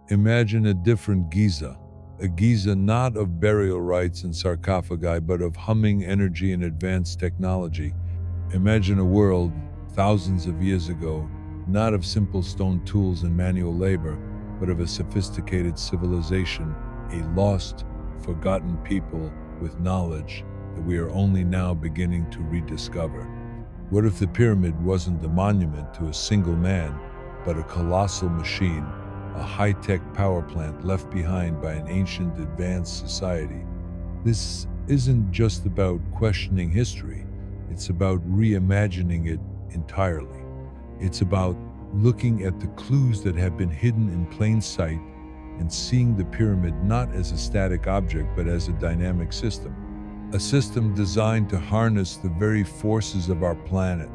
Imagine a different Giza, a Giza not of burial rites and sarcophagi, but of humming energy and advanced technology. Imagine a world thousands of years ago, not of simple stone tools and manual labor, but of a sophisticated civilization, a lost, forgotten people with knowledge that we are only now beginning to rediscover. What if the pyramid wasn't a monument to a single man, but a colossal machine, a high-tech power plant left behind by an ancient advanced society? This isn't just about questioning history, it's about reimagining it entirely. It's about looking at the clues that have been hidden in plain sight and seeing the pyramid not as a static object but as a dynamic system. A system designed to harness the very forces of our planet.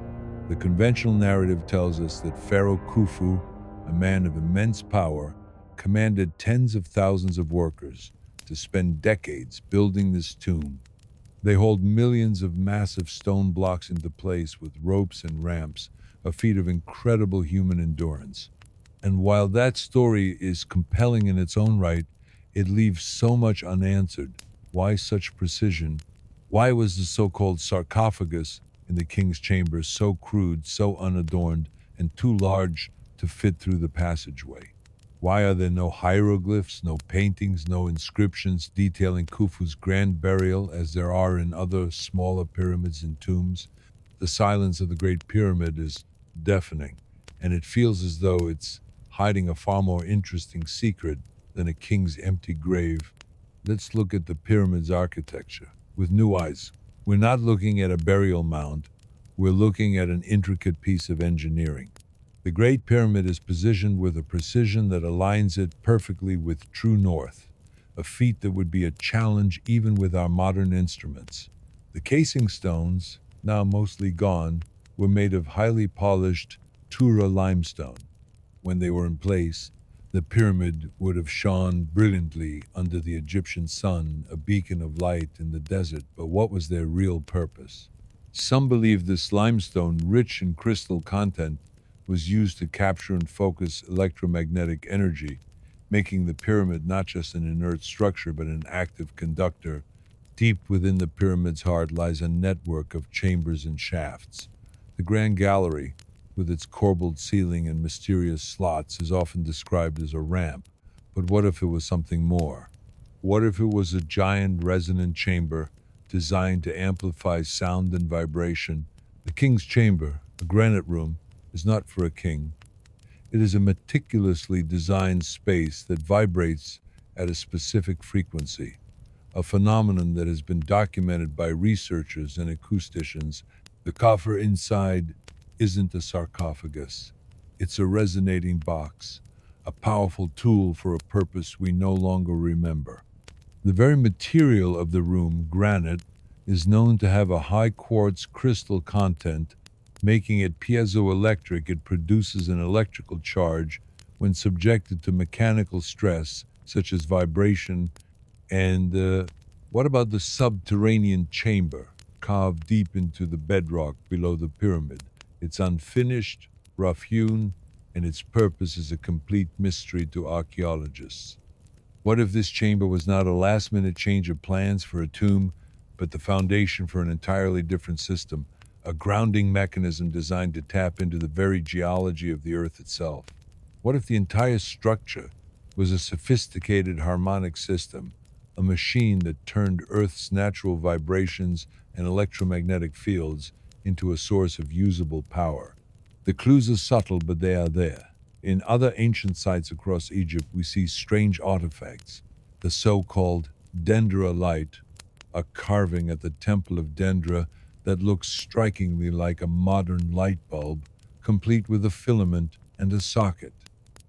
The conventional narrative tells us that Pharaoh Khufu, a man of immense power, commanded tens of thousands of workers to spend decades building this tomb. They hold millions of massive stone blocks into place with ropes and ramps, a feat of incredible human endurance. And while that story is compelling in its own right, it leaves so much unanswered. Why such precision? Why was the so-called sarcophagus in the king's chamber so crude, so unadorned, and too large to fit through the passageway? Why are there no hieroglyphs, no paintings, no inscriptions detailing Khufu's grand burial as there are in other smaller pyramids and tombs? The silence of the Great Pyramid is deafening, and it feels as though it's hiding a far more interesting secret than a king's empty grave. Let's look at the pyramid's architecture with new eyes. We're not looking at a burial mound, we're looking at an intricate piece of engineering. The Great Pyramid is positioned with a precision that aligns it perfectly with true north, a feat that would be a challenge even with our modern instruments. The casing stones, now mostly gone, were made of highly polished Tura limestone. When they were in place, the pyramid would have shone brilliantly under the Egyptian sun, a beacon of light in the desert. But what was their real purpose? Some believe this limestone, rich in crystal content, was used to capture and focus electromagnetic energy, making the pyramid not just an inert structure but an active conductor. Deep within the pyramid's heart lies a network of chambers and shafts. The Grand Gallery, with its corbelled ceiling and mysterious slots, is often described as a ramp. But what if it was something more? What if it was a giant resonant chamber designed to amplify sound and vibration? The king's chamber, a granite room, is not for a king. It is a meticulously designed space that vibrates at a specific frequency, a phenomenon that has been documented by researchers and acousticians. The coffer inside isn't a sarcophagus. It's a resonating box, a powerful tool for a purpose we no longer remember. The very material of the room, granite, is known to have a high quartz crystal content, making it piezoelectric. It produces an electrical charge when subjected to mechanical stress, such as vibration. And what about the subterranean chamber, carved deep into the bedrock below the pyramid? It's unfinished, rough-hewn, and its purpose is a complete mystery to archaeologists. What if this chamber was not a last-minute change of plans for a tomb, but the foundation for an entirely different system, a grounding mechanism designed to tap into the very geology of the Earth itself? What if the entire structure was a sophisticated harmonic system, a machine that turned Earth's natural vibrations and electromagnetic fields into a source of usable power? The clues are subtle, but they are there. In other ancient sites across Egypt, we see strange artifacts. The so-called Dendra light, a carving at the Temple of Dendra that looks strikingly like a modern light bulb, complete with a filament and a socket.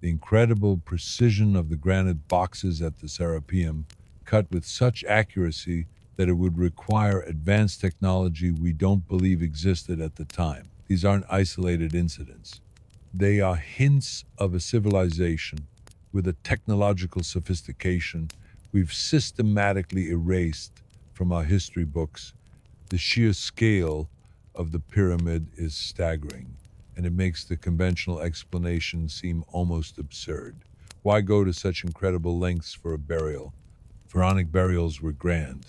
The incredible precision of the granite boxes at the Serapeum, cut with such accuracy that it would require advanced technology we don't believe existed at the time. These aren't isolated incidents. They are hints of a civilization with a technological sophistication we've systematically erased from our history books. The sheer scale of the pyramid is staggering, and it makes the conventional explanation seem almost absurd. Why go to such incredible lengths for a burial? Pharaonic burials were grand,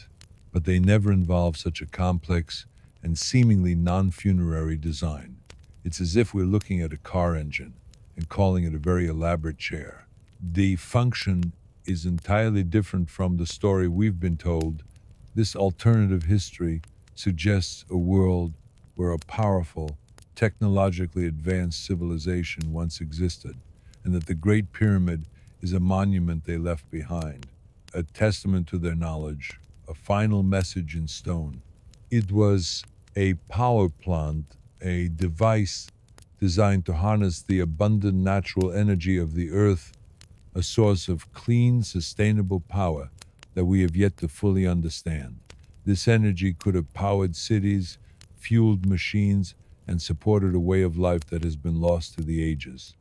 but they never involved such a complex and seemingly non-funerary design. It's as if we're looking at a car engine and calling it a very elaborate chair. The function is entirely different from the story we've been told. This alternative history suggests a world where a powerful, technologically advanced civilization once existed, and that the Great Pyramid is a monument they left behind, a testament to their knowledge, a final message in stone. It was a power plant, a device designed to harness the abundant natural energy of the earth, a source of clean, sustainable power that we have yet to fully understand. This energy could have powered cities, fueled machines, and supported a way of life that has been lost to the ages.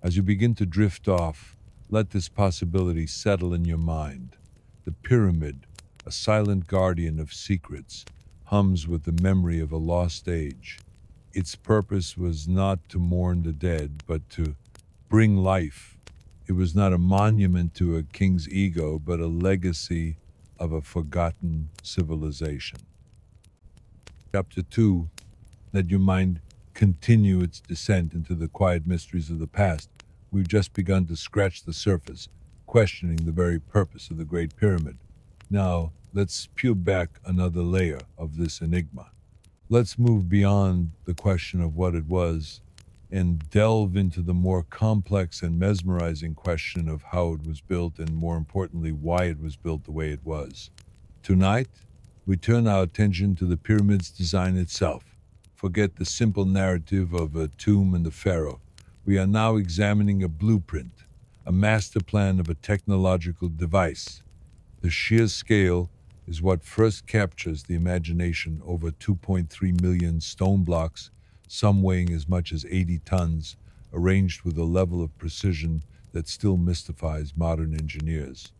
As you begin to drift off, let this possibility settle in your mind. The pyramid, a silent guardian of secrets, hums with the memory of a lost age. Its purpose was not to mourn the dead, but to bring life. It was not a monument to a king's ego, but a legacy of a forgotten civilization. Chapter 2. Let your mind continue its descent into the quiet mysteries of the past. We've just begun to scratch the surface, questioning the very purpose of the Great Pyramid. Now, let's peel back another layer of this enigma. Let's move beyond the question of what it was and delve into the more complex and mesmerizing question of how it was built and, more importantly, why it was built the way it was. Tonight, we turn our attention to the pyramid's design itself. Forget the simple narrative of a tomb and the pharaoh. We are now examining a blueprint, a master plan of a technological device. The sheer scale is what first captures the imagination. Over 2.3 million stone blocks, some weighing as much as 80 tons, arranged with a level of precision that still mystifies modern engineers.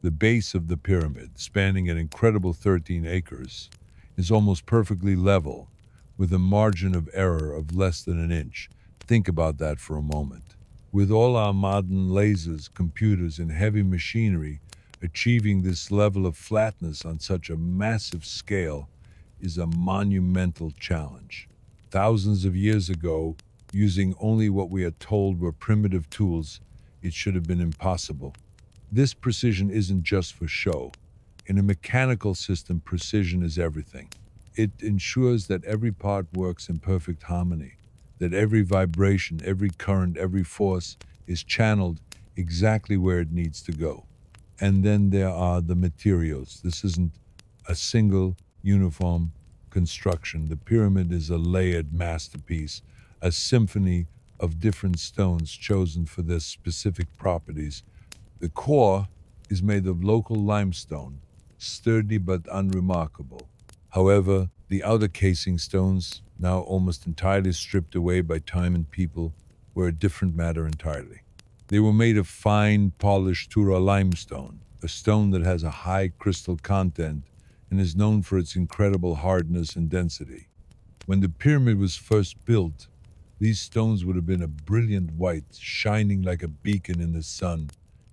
The base of the pyramid, spanning an incredible 13 acres, is almost perfectly level, with a margin of error of less than an inch. Think about that for a moment. With all our modern lasers, computers, and heavy machinery, achieving this level of flatness on such a massive scale is a monumental challenge. Thousands of years ago, using only what we are told were primitive tools, it should have been impossible. This precision isn't just for show. In a mechanical system, precision is everything. It ensures that every part works in perfect harmony, that every vibration, every current, every force is channeled exactly where it needs to go. And then there are the materials. This isn't a single, uniform construction. The pyramid is a layered masterpiece, a symphony of different stones chosen for their specific properties. The core is made of local limestone, sturdy but unremarkable. However, the outer casing stones, now almost entirely stripped away by time and people, were a different matter entirely. They were made of fine, polished Tura limestone, a stone that has a high crystal content and is known for its incredible hardness and density. When the pyramid was first built, these stones would have been a brilliant white, shining like a beacon in the sun,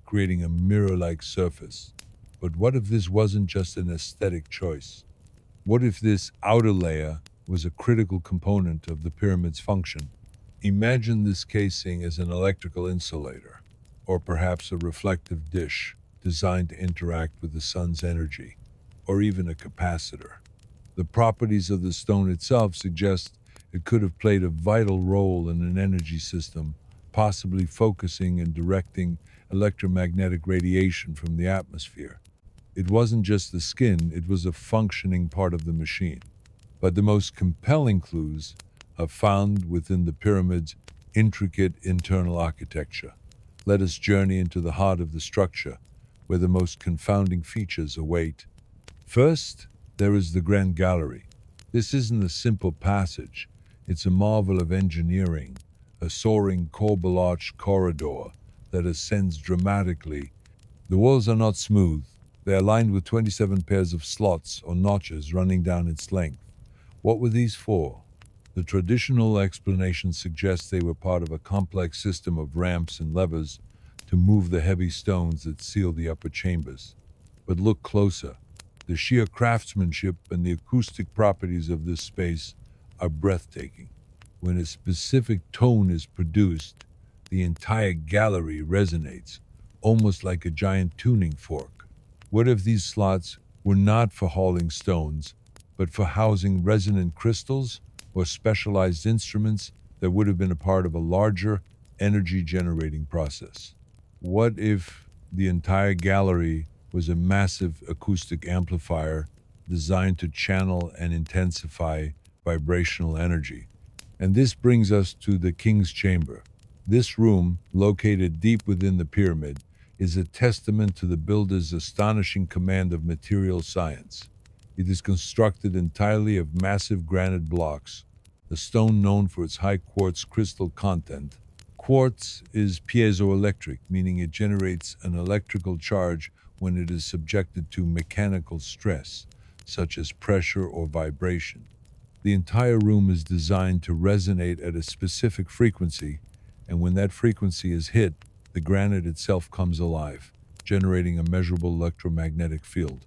creating a mirror-like surface. But what if this wasn't just an aesthetic choice? What if this outer layer was a critical component of the pyramid's function? Imagine this casing as an electrical insulator, or perhaps a reflective dish designed to interact with the sun's energy, or even a capacitor. The properties of the stone itself suggest it could have played a vital role in an energy system, possibly focusing and directing electromagnetic radiation from the atmosphere. It wasn't just the skin, it was a functioning part of the machine. But the most compelling clues are found within the pyramid's intricate internal architecture. Let us journey into the heart of the structure, where the most confounding features await. First, there is the Grand Gallery. This isn't a simple passage, it's a marvel of engineering, a soaring corbel-arched corridor that ascends dramatically. The walls are not smooth. They are lined with 27 pairs of slots or notches running down its length. What were these for? The traditional explanation suggests they were part of a complex system of ramps and levers to move the heavy stones that seal the upper chambers. But look closer. The sheer craftsmanship and the acoustic properties of this space are breathtaking. When a specific tone is produced, the entire gallery resonates, almost like a giant tuning fork. What if these slots were not for hauling stones, but for housing resonant crystals or specialized instruments that would have been a part of a larger energy generating process? What if the entire gallery was a massive acoustic amplifier designed to channel and intensify vibrational energy? And this brings us to the King's Chamber. This room, located deep within the pyramid, is a testament to the builder's astonishing command of material science. It is constructed entirely of massive granite blocks, a stone known for its high quartz crystal content. Quartz is piezoelectric, meaning it generates an electrical charge when it is subjected to mechanical stress, such as pressure or vibration. The entire room is designed to resonate at a specific frequency, and when that frequency is hit, the granite itself comes alive, generating a measurable electromagnetic field.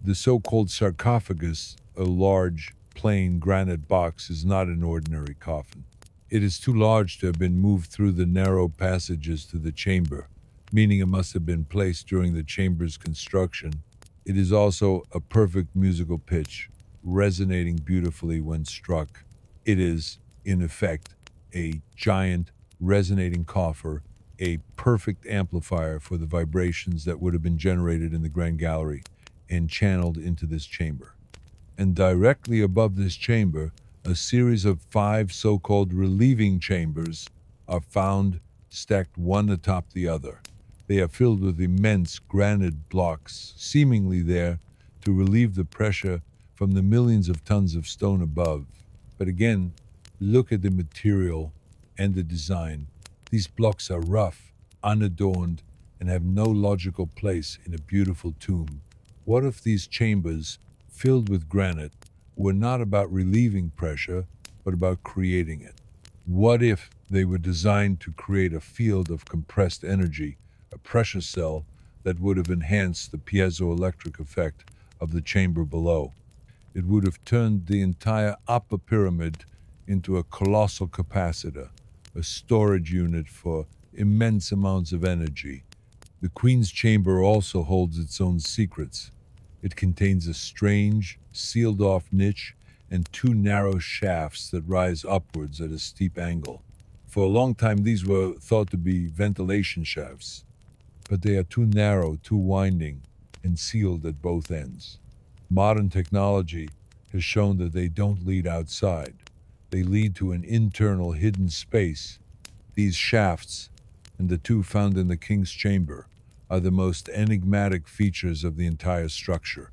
The so-called sarcophagus, a large, plain granite box, is not an ordinary coffin. It is too large to have been moved through the narrow passages to the chamber, meaning it must have been placed during the chamber's construction. It is also a perfect musical pitch, resonating beautifully when struck. It is, in effect, a giant resonating coffer, a perfect amplifier for the vibrations that would have been generated in the Grand Gallery and channeled into this chamber. And directly above this chamber, a series of 5 so-called relieving chambers are found stacked one atop the other. They are filled with immense granite blocks, seemingly there to relieve the pressure from the millions of tons of stone above. But again, look at the material and the design. These blocks are rough, unadorned, and have no logical place in a beautiful tomb. What if these chambers, filled with granite, were not about relieving pressure, but about creating it? What if they were designed to create a field of compressed energy, a pressure cell that would have enhanced the piezoelectric effect of the chamber below? It would have turned the entire upper pyramid into a colossal capacitor, a storage unit for immense amounts of energy. The Queen's Chamber also holds its own secrets. It contains a strange, sealed-off niche and 2 narrow shafts that rise upwards at a steep angle. For a long time, these were thought to be ventilation shafts, but they are too narrow, too winding, and sealed at both ends. Modern technology has shown that they don't lead outside. They lead to an internal hidden space. These shafts, and the 2 found in the King's Chamber, are the most enigmatic features of the entire structure.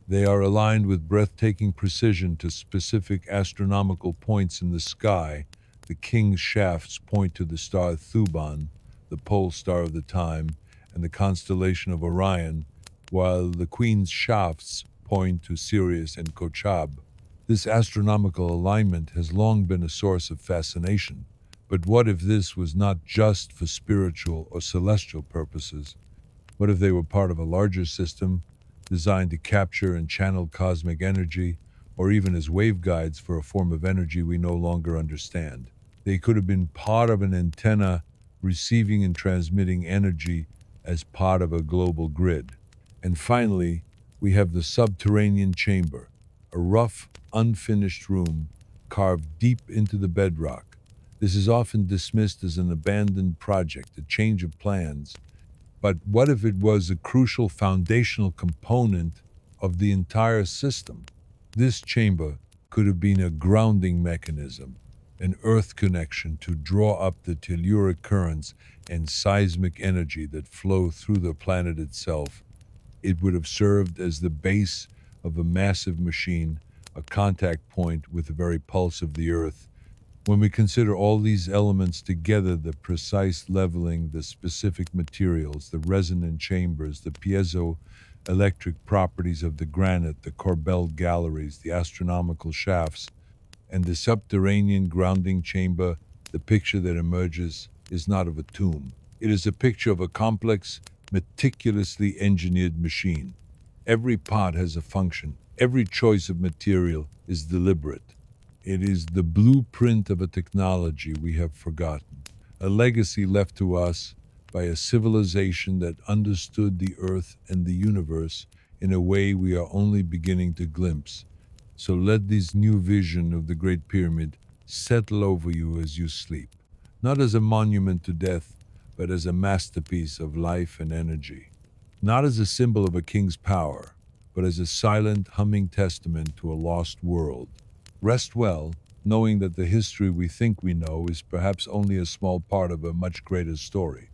They are aligned with breathtaking precision to specific astronomical points in the sky. The King's shafts point to the star Thuban, the pole star of the time, and the constellation of Orion, while the Queen's shafts point to Sirius and Kochab. This astronomical alignment has long been a source of fascination. But what if this was not just for spiritual or celestial purposes? What if they were part of a larger system designed to capture and channel cosmic energy, or even as waveguides for a form of energy we no longer understand? They could have been part of an antenna receiving and transmitting energy as part of a global grid. And finally, we have the subterranean chamber, a rough, unfinished room carved deep into the bedrock. This is often dismissed as an abandoned project, a change of plans. But what if it was a crucial foundational component of the entire system? This chamber could have been a grounding mechanism, an earth connection to draw up the telluric currents and seismic energy that flow through the planet itself. It would have served as the base of a massive machine, a contact point with the very pulse of the earth. When we consider all these elements together, the precise leveling, the specific materials, the resonant chambers, the piezoelectric properties of the granite, the corbelled galleries, the astronomical shafts, and the subterranean grounding chamber, the picture that emerges is not of a tomb, It is a picture of a complex, meticulously engineered machine. Every part has a function. Every choice of material is deliberate. It is the blueprint of a technology we have forgotten, a legacy left to us by a civilization that understood the earth and the universe in a way we are only beginning to glimpse. So let this new vision of the Great Pyramid settle over you as you sleep, not as a monument to death, but as a masterpiece of life and energy. Not as a symbol of a king's power, but as a silent, humming testament to a lost world. Rest well, knowing that the history we think we know is perhaps only a small part of a much greater story.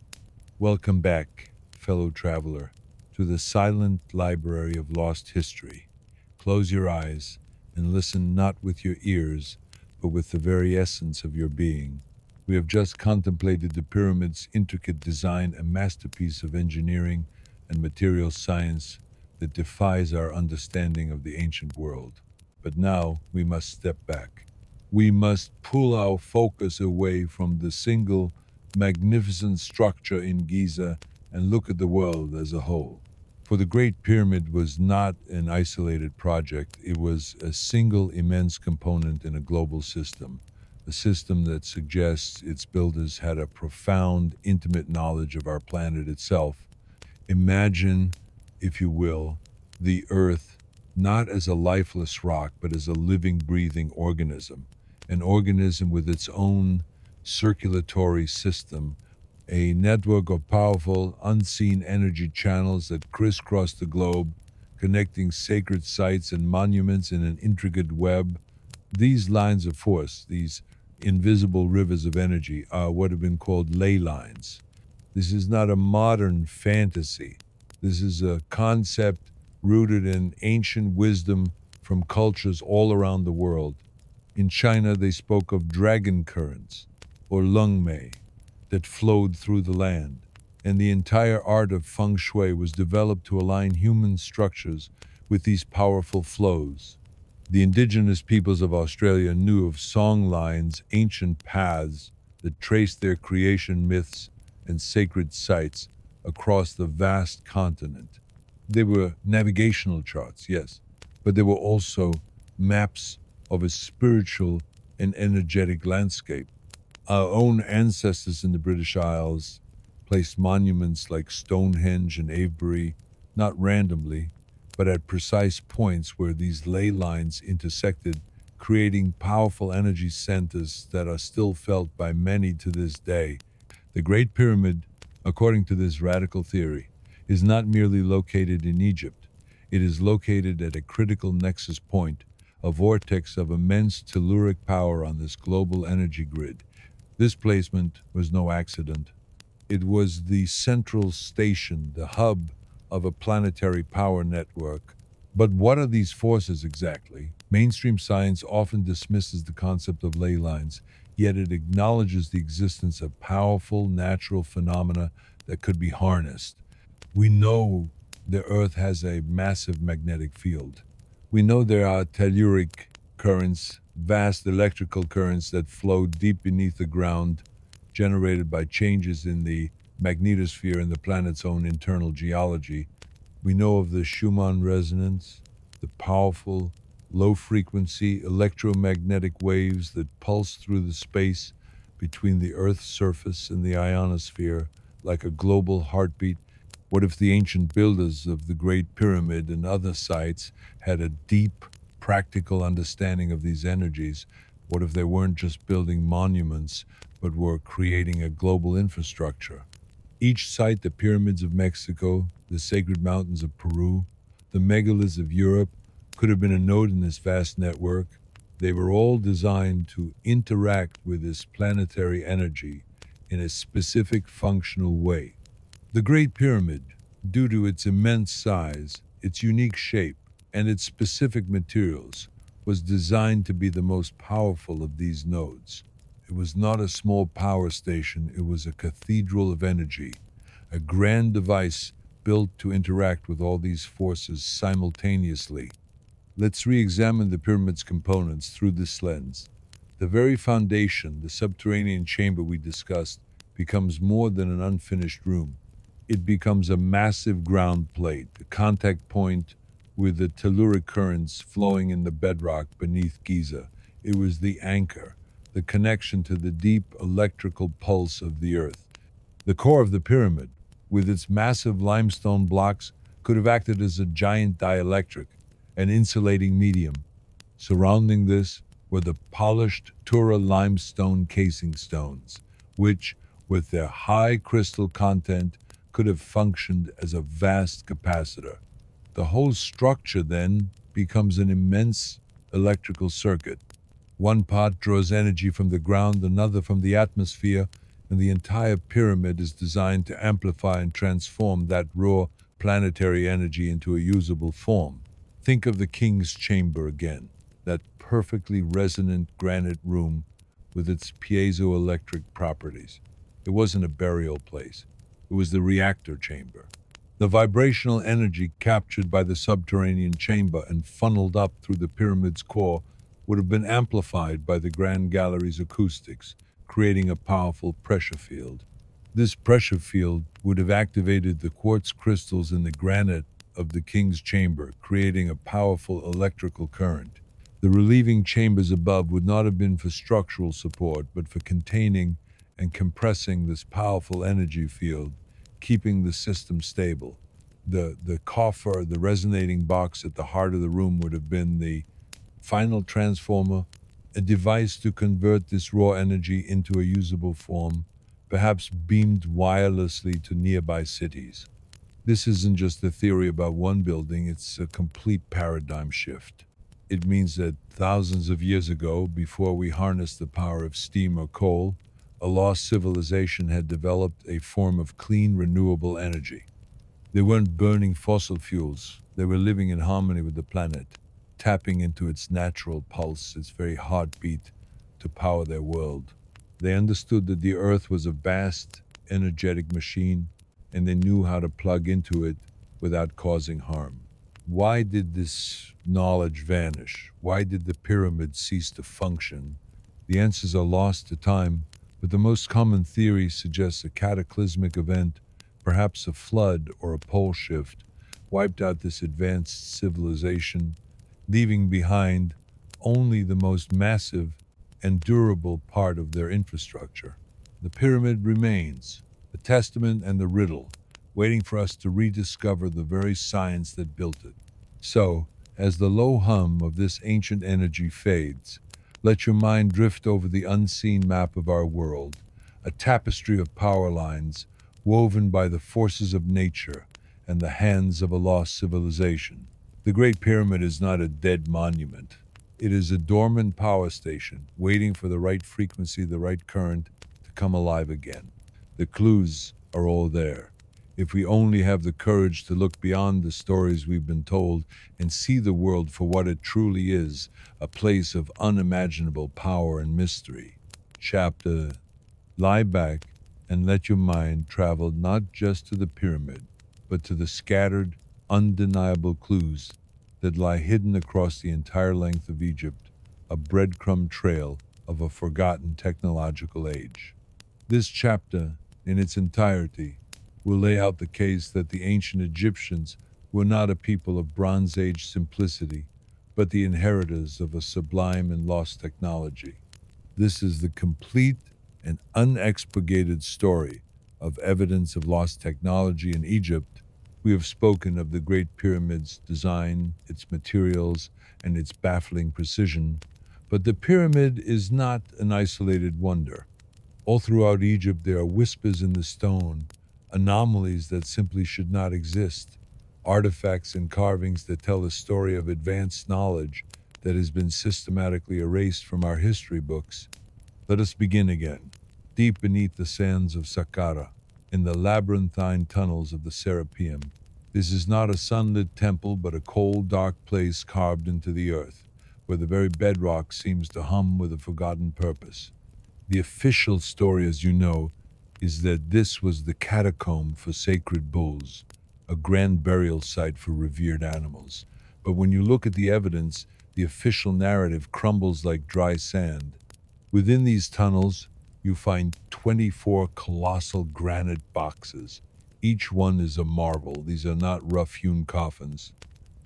Welcome back, fellow traveler, to the silent library of lost history. Close your eyes and listen not with your ears, but with the very essence of your being. We have just contemplated the pyramid's intricate design, a masterpiece of engineering and material science that defies our understanding of the ancient world. But now we must step back. We must pull our focus away from the single magnificent structure in Giza and look at the world as a whole. For the Great Pyramid was not an isolated project, it was a single immense component in a global system, a system that suggests its builders had a profound, intimate knowledge of our planet itself. Imagine, if you will, the Earth not as a lifeless rock, but as a living, breathing organism, an organism with its own circulatory system, a network of powerful, unseen energy channels that crisscross the globe, connecting sacred sites and monuments in an intricate web. These lines of force, these invisible rivers of energy, are what have been called ley lines. This is not a modern fantasy. This is a concept rooted in ancient wisdom from cultures all around the world. In China, they spoke of dragon currents, or lungmei, that flowed through the land, and the entire art of feng shui was developed to align human structures with these powerful flows. The indigenous peoples of Australia knew of song lines, ancient paths that traced their creation myths and sacred sites across the vast continent. They were navigational charts, yes, but they were also maps of a spiritual and energetic landscape. Our own ancestors in the British Isles placed monuments like Stonehenge and Avebury, not randomly, but at precise points where these ley lines intersected, creating powerful energy centers that are still felt by many to this day. The Great Pyramid, according to this radical theory, is not merely located in Egypt. It is located at a critical nexus point, a vortex of immense telluric power on this global energy grid. This placement was no accident. It was the central station, the hub of a planetary power network. But what are these forces exactly? Mainstream science often dismisses the concept of ley lines, yet it acknowledges the existence of powerful natural phenomena that could be harnessed. We know the Earth has a massive magnetic field. We know there are telluric currents, vast electrical currents that flow deep beneath the ground, generated by changes in the magnetosphere and the planet's own internal geology. We know of the Schumann resonance, the powerful, low-frequency electromagnetic waves that pulse through the space between the Earth's surface and the ionosphere like a global heartbeat. What if the ancient builders of the Great Pyramid and other sites had a deep, practical understanding of these energies? What if they weren't just building monuments, but were creating a global infrastructure? Each site, the pyramids of Mexico, the sacred mountains of Peru, the megaliths of Europe, could have been a node in this vast network. They were all designed to interact with this planetary energy in a specific functional way. The Great Pyramid, due to its immense size, its unique shape, and its specific materials, was designed to be the most powerful of these nodes. It was not a small power station, it was a cathedral of energy, a grand device built to interact with all these forces simultaneously. Let's re-examine the pyramid's components through this lens. The very foundation, the subterranean chamber we discussed, becomes more than an unfinished room. It becomes a massive ground plate, a contact point with the telluric currents flowing in the bedrock beneath Giza. It was the anchor, the connection to the deep electrical pulse of the earth. The core of the pyramid, with its massive limestone blocks, could have acted as a giant dielectric, an insulating medium. Surrounding this were the polished Tura limestone casing stones, which, with their high crystal content, could have functioned as a vast capacitor. The whole structure then becomes an immense electrical circuit. One part draws energy from the ground, another from the atmosphere, and the entire pyramid is designed to amplify and transform that raw planetary energy into a usable form. Think of the king's chamber again, that perfectly resonant granite room with its piezoelectric properties. It wasn't a burial place. It was the reactor chamber. The vibrational energy captured by the subterranean chamber and funneled up through the pyramid's core would have been amplified by the Grand Gallery's acoustics, creating a powerful pressure field. This pressure field would have activated the quartz crystals in the granite of the king's chamber, creating a powerful electrical current. The relieving chambers above would not have been for structural support, but for containing and compressing this powerful energy field, keeping the system stable. The coffer, the resonating box at the heart of the room, would have been the final transformer, a device to convert this raw energy into a usable form, perhaps beamed wirelessly to nearby cities. This isn't just a theory about one building, it's a complete paradigm shift. It means that thousands of years ago, before we harnessed the power of steam or coal, a lost civilization had developed a form of clean, renewable energy. They weren't burning fossil fuels, they were living in harmony with the planet, tapping into its natural pulse, its very heartbeat, to power their world. They understood that the Earth was a vast, energetic machine, and they knew how to plug into it without causing harm. Why did this knowledge vanish? Why did the pyramid cease to function? The answers are lost to time, but the most common theory suggests a cataclysmic event, perhaps a flood or a pole shift, wiped out this advanced civilization, leaving behind only the most massive and durable part of their infrastructure. The pyramid remains, the testament and the riddle, waiting for us to rediscover the very science that built it. So, as the low hum of this ancient energy fades, let your mind drift over the unseen map of our world, a tapestry of power lines woven by the forces of nature and the hands of a lost civilization. The Great Pyramid is not a dead monument. It is a dormant power station, waiting for the right frequency, the right current to come alive again. The clues are all there. If we only have the courage to look beyond the stories we've been told and see the world for what it truly is, a place of unimaginable power and mystery. Chapter: Lie back and let your mind travel not just to the pyramid, but to the scattered, undeniable clues that lie hidden across the entire length of Egypt, a breadcrumb trail of a forgotten technological age. This chapter, in its entirety, will lay out the case that the ancient Egyptians were not a people of Bronze Age simplicity, but the inheritors of a sublime and lost technology. This is the complete and unexpurgated story of evidence of lost technology in Egypt. We have spoken of the Great Pyramid's design, its materials, and its baffling precision, but the pyramid is not an isolated wonder. All throughout Egypt there are whispers in the stone, anomalies that simply should not exist, artifacts and carvings that tell a story of advanced knowledge that has been systematically erased from our history books. Let us begin again, deep beneath the sands of Saqqara, in the labyrinthine tunnels of the Serapeum. This is not a sunlit temple, but a cold, dark place carved into the earth, where the very bedrock seems to hum with a forgotten purpose. The official story, as you know, is that this was the catacomb for sacred bulls, a grand burial site for revered animals. But when you look at the evidence, the official narrative crumbles like dry sand. Within these tunnels, you find 24 colossal granite boxes. Each one is a marvel. These are not rough-hewn coffins.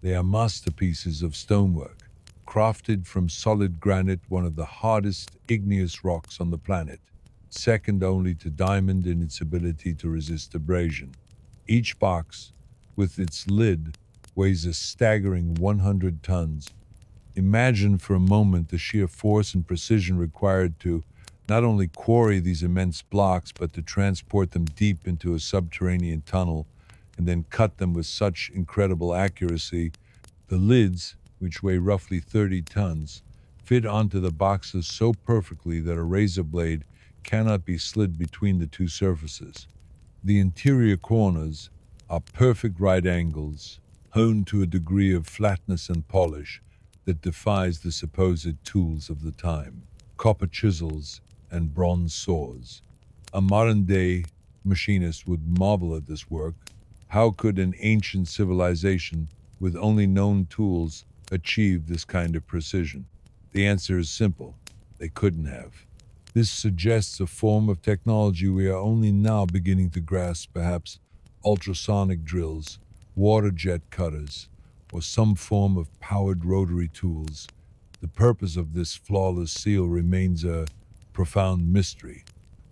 They are masterpieces of stonework, crafted from solid granite, one of the hardest igneous rocks on the planet, second only to diamond in its ability to resist abrasion. Each box, with its lid, weighs a staggering 100 tons. Imagine for a moment the sheer force and precision required to not only quarry these immense blocks, but to transport them deep into a subterranean tunnel and then cut them with such incredible accuracy. The lids, which weigh roughly 30 tons, fit onto the boxes so perfectly that a razor blade cannot be slid between the two surfaces. The interior corners are perfect right angles, honed to a degree of flatness and polish that defies the supposed tools of the time: copper chisels and bronze saws. A modern-day machinist would marvel at this work. How could an ancient civilization with only known tools achieve this kind of precision? The answer is simple: they couldn't have. This suggests a form of technology we are only now beginning to grasp, perhaps ultrasonic drills, water jet cutters, or some form of powered rotary tools. The purpose of this flawless seal remains a profound mystery.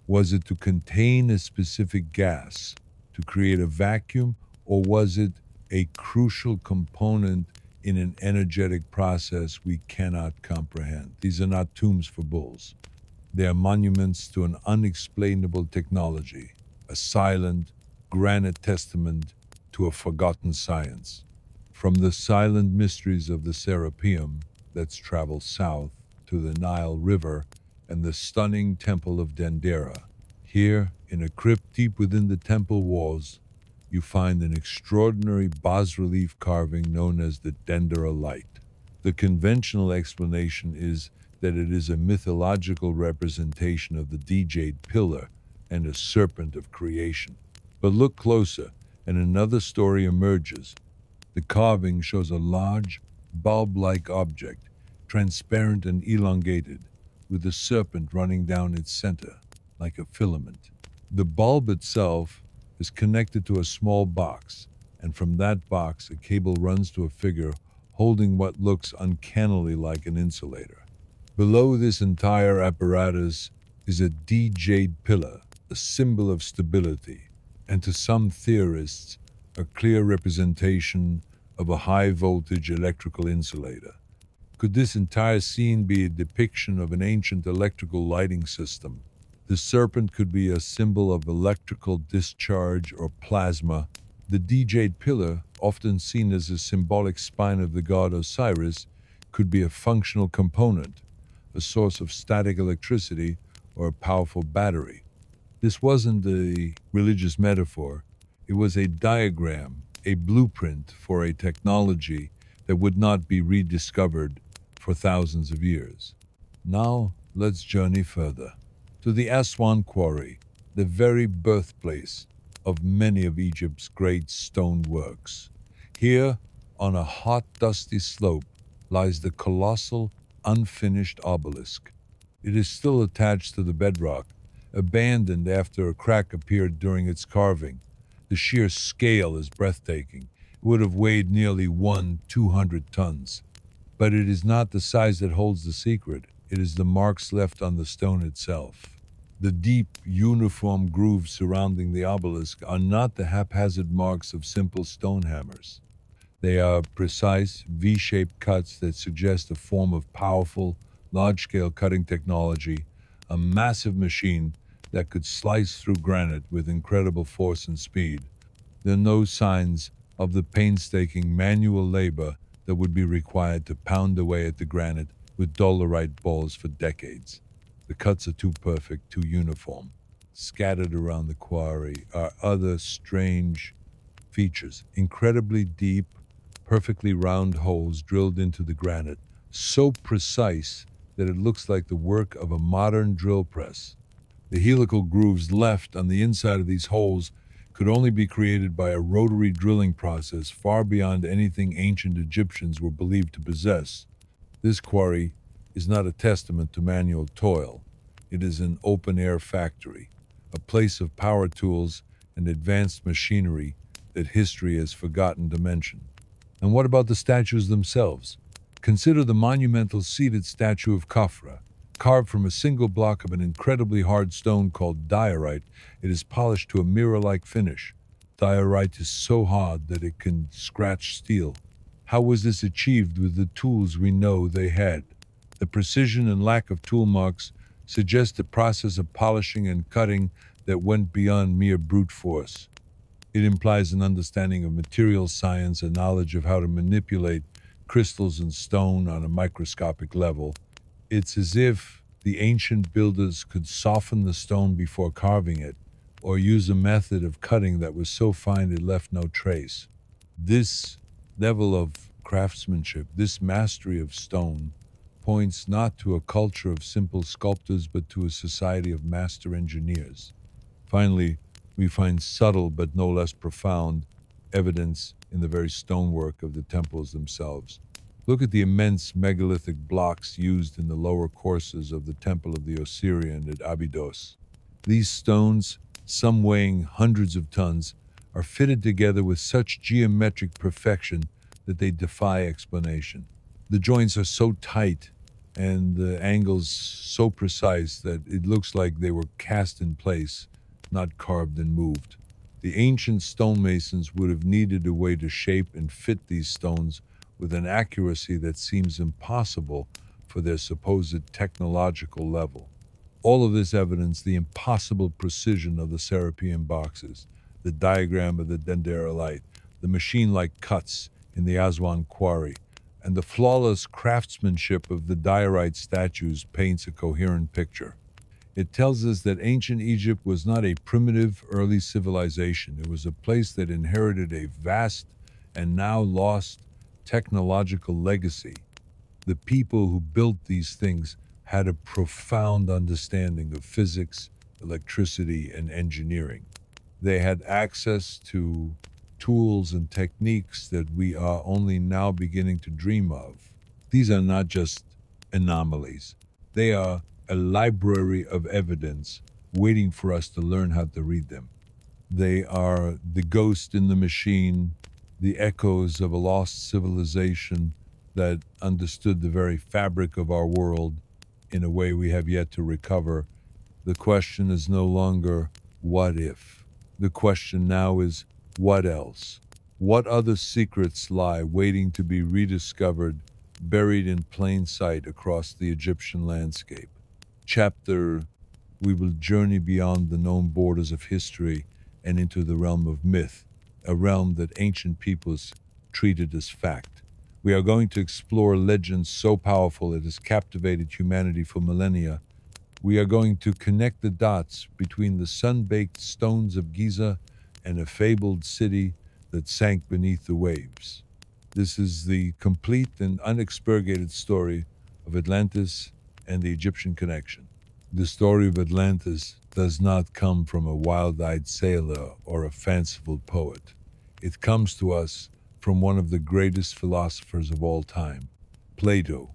Was it to contain a specific gas, to create a vacuum, or was it a crucial component in an energetic process we cannot comprehend? These are not tombs for bulls. They are monuments to an unexplainable technology, a silent, granite testament to a forgotten science. From the silent mysteries of the Serapeum, let's travel south to the Nile River and the stunning Temple of Dendera. Here, in a crypt deep within the temple walls, you find an extraordinary bas-relief carving known as the Dendera Light. The conventional explanation is that it is a mythological representation of the D-Jade pillar and a serpent of creation. But look closer, and another story emerges. The carving shows a large, bulb-like object, transparent and elongated, with a serpent running down its center, like a filament. The bulb itself is connected to a small box, and from that box a cable runs to a figure holding what looks uncannily like an insulator. Below this entire apparatus is a D-Jade pillar, a symbol of stability, and to some theorists, a clear representation of a high-voltage electrical insulator. Could this entire scene be a depiction of an ancient electrical lighting system? The serpent could be a symbol of electrical discharge or plasma. The D-Jade pillar, often seen as a symbolic spine of the god Osiris, could be a functional component, a source of static electricity, or a powerful battery. This wasn't a religious metaphor. It was a diagram, a blueprint for a technology that would not be rediscovered for thousands of years. Now, let's journey further to the Aswan Quarry, the very birthplace of many of Egypt's great stone works. Here, on a hot, dusty slope, lies the colossal, unfinished obelisk. It is still attached to the bedrock, abandoned after a crack appeared during its carving. The sheer scale is breathtaking. It would have weighed nearly 200 tons. But it is not the size that holds the secret. It is the marks left on the stone itself. The deep, uniform grooves surrounding the obelisk are not the haphazard marks of simple stone hammers. They are precise, V-shaped cuts that suggest a form of powerful, large-scale cutting technology, a massive machine that could slice through granite with incredible force and speed. There are no signs of the painstaking manual labor that would be required to pound away at the granite with dolerite balls for decades. The cuts are too perfect, too uniform. Scattered around the quarry are other strange features: incredibly deep, perfectly round holes drilled into the granite, so precise that it looks like the work of a modern drill press. The helical grooves left on the inside of these holes could only be created by a rotary drilling process far beyond anything ancient Egyptians were believed to possess. This quarry is not a testament to manual toil. It is an open-air factory, a place of power tools and advanced machinery that history has forgotten to mention. And what about the statues themselves? Consider the monumental seated statue of Khafra, carved from a single block of an incredibly hard stone called diorite. It is polished to a mirror-like finish. Diorite is so hard that it can scratch steel. How was this achieved with the tools we know they had? The precision and lack of tool marks suggest a process of polishing and cutting that went beyond mere brute force. It implies an understanding of material science, a knowledge of how to manipulate crystals and stone on a microscopic level. It's as if the ancient builders could soften the stone before carving it, or use a method of cutting that was so fine it left no trace. This level of craftsmanship, this mastery of stone, points not to a culture of simple sculptors but to a society of master engineers. Finally, we find subtle but no less profound evidence in the very stonework of the temples themselves. Look at the immense megalithic blocks used in the lower courses of the Temple of the Osirian at Abydos. These stones, some weighing hundreds of tons, are fitted together with such geometric perfection that they defy explanation. The joints are so tight and the angles so precise that it looks like they were cast in place, not carved and moved. The ancient stonemasons would have needed a way to shape and fit these stones with an accuracy that seems impossible for their supposed technological level. All of this evidence the impossible precision of the Serapeum boxes, the diagram of the dendrolite, the machine-like cuts in the Aswan quarry, and the flawless craftsmanship of the diorite statues paints a coherent picture. It tells us that ancient Egypt was not a primitive early civilization. It was a place that inherited a vast and now lost technological legacy. The people who built these things had a profound understanding of physics, electricity, and engineering. They had access to tools and techniques that we are only now beginning to dream of. These are not just anomalies. They are a library of evidence waiting for us to learn how to read them. They are the ghost in the machine, the echoes of a lost civilization that understood the very fabric of our world in a way we have yet to recover. The question is no longer, what if? The question now is, what else? What other secrets lie waiting to be rediscovered, buried in plain sight across the Egyptian landscape? Chapter, we will journey beyond the known borders of history and into the realm of myth, a realm that ancient peoples treated as fact. We are going to explore legends so powerful it has captivated humanity for millennia. We are going to connect the dots between the sun-baked stones of Giza and a fabled city that sank beneath the waves. This is the complete and unexpurgated story of Atlantis and the Egyptian connection. The story of Atlantis does not come from a wild-eyed sailor or a fanciful poet. It comes to us from one of the greatest philosophers of all time, Plato.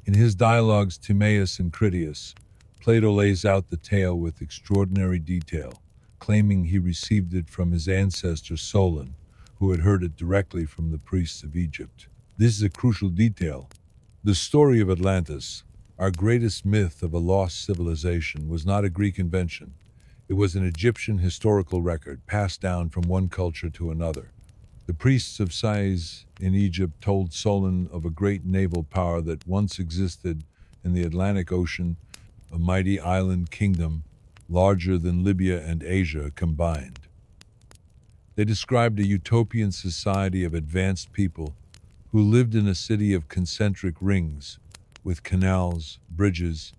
In his dialogues Timaeus and Critias, Plato lays out the tale with extraordinary detail, claiming he received it from his ancestor Solon, who had heard it directly from the priests of Egypt. This is a crucial detail. The story of Atlantis, our greatest myth of a lost civilization, was not a Greek invention. It was an Egyptian historical record passed down from one culture to another. The priests of Sais in Egypt told Solon of a great naval power that once existed in the Atlantic Ocean, a mighty island kingdom larger than Libya and Asia combined. They described a utopian society of advanced people who lived in a city of concentric rings with canals, bridges,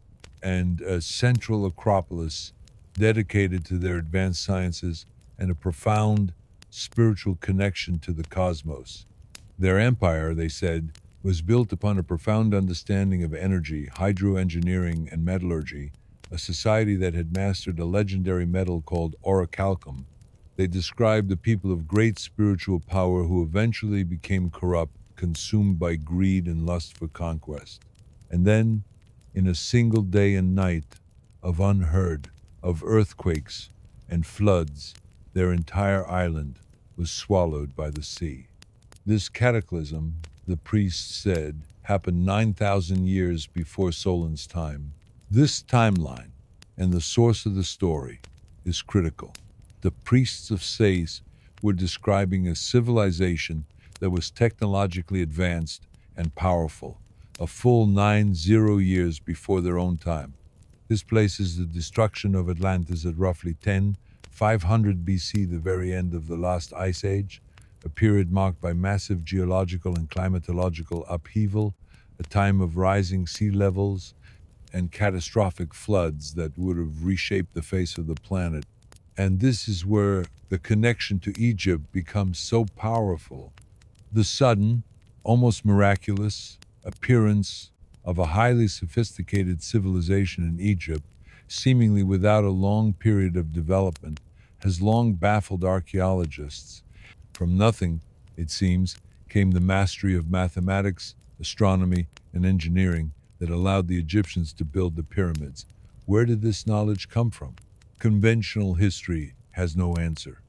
and a central acropolis dedicated to their advanced sciences and a profound spiritual connection to the cosmos. Their empire, they said, was built upon a profound understanding of energy, hydroengineering, and metallurgy, a society that had mastered a legendary metal called orichalcum. They described a people of great spiritual power who eventually became corrupt, consumed by greed and lust for conquest. And then, in a single day and night, of unheard, of earthquakes and floods. Their entire island was swallowed by the sea. This cataclysm, the priests said, happened 9,000 years before Solon's time. This timeline and the source of the story is critical. The priests of Sais were describing a civilization that was technologically advanced and powerful, a full 90 years before their own time. This places the destruction of Atlantis at roughly 10,500 BC, the very end of the last ice age, a period marked by massive geological and climatological upheaval, a time of rising sea levels, and catastrophic floods that would have reshaped the face of the planet. And this is where the connection to Egypt becomes so powerful. The sudden, almost miraculous appearance of a highly sophisticated civilization in Egypt, seemingly without a long period of development, has long baffled archaeologists. From nothing, it seems, came the mastery of mathematics, astronomy, and engineering that allowed the Egyptians to build the pyramids. Where did this knowledge come from? Conventional history has no answer.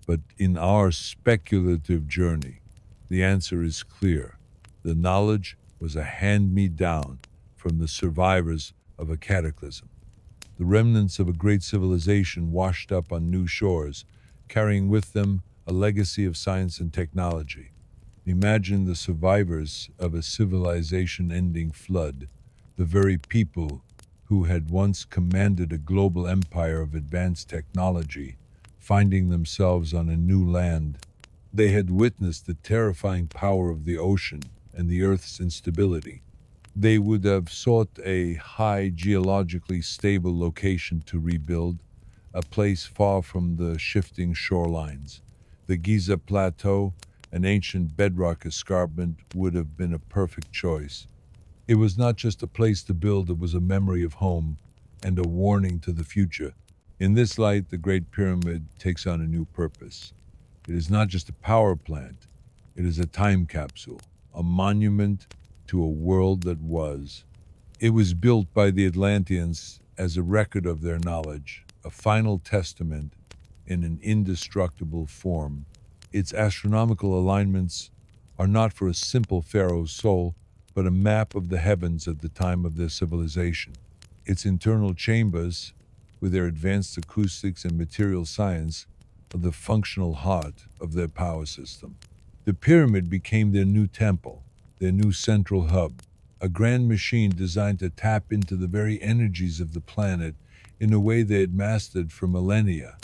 But in our speculative journey, the answer is clear. The knowledge was a hand-me-down from the survivors of a cataclysm. The remnants of a great civilization washed up on new shores, carrying with them a legacy of science and technology. Imagine the survivors of a civilization-ending flood, the very people who had once commanded a global empire of advanced technology, finding themselves on a new land. They had witnessed the terrifying power of the ocean and the Earth's instability. They would have sought a high, geologically stable location to rebuild, a place far from the shifting shorelines. The Giza Plateau, an ancient bedrock escarpment, would have been a perfect choice. It was not just a place to build, it was a memory of home and a warning to the future. In this light, the Great Pyramid takes on a new purpose. It is not just a power plant, it is a time capsule, a monument to a world that was. It was built by the Atlanteans as a record of their knowledge, a final testament in an indestructible form. Its astronomical alignments are not for a simple pharaoh's soul, but a map of the heavens at the time of their civilization. Its internal chambers, with their advanced acoustics and material science, are the functional heart of their power system. The pyramid became their new temple, their new central hub, a grand machine designed to tap into the very energies of the planet in a way they had mastered for millennia.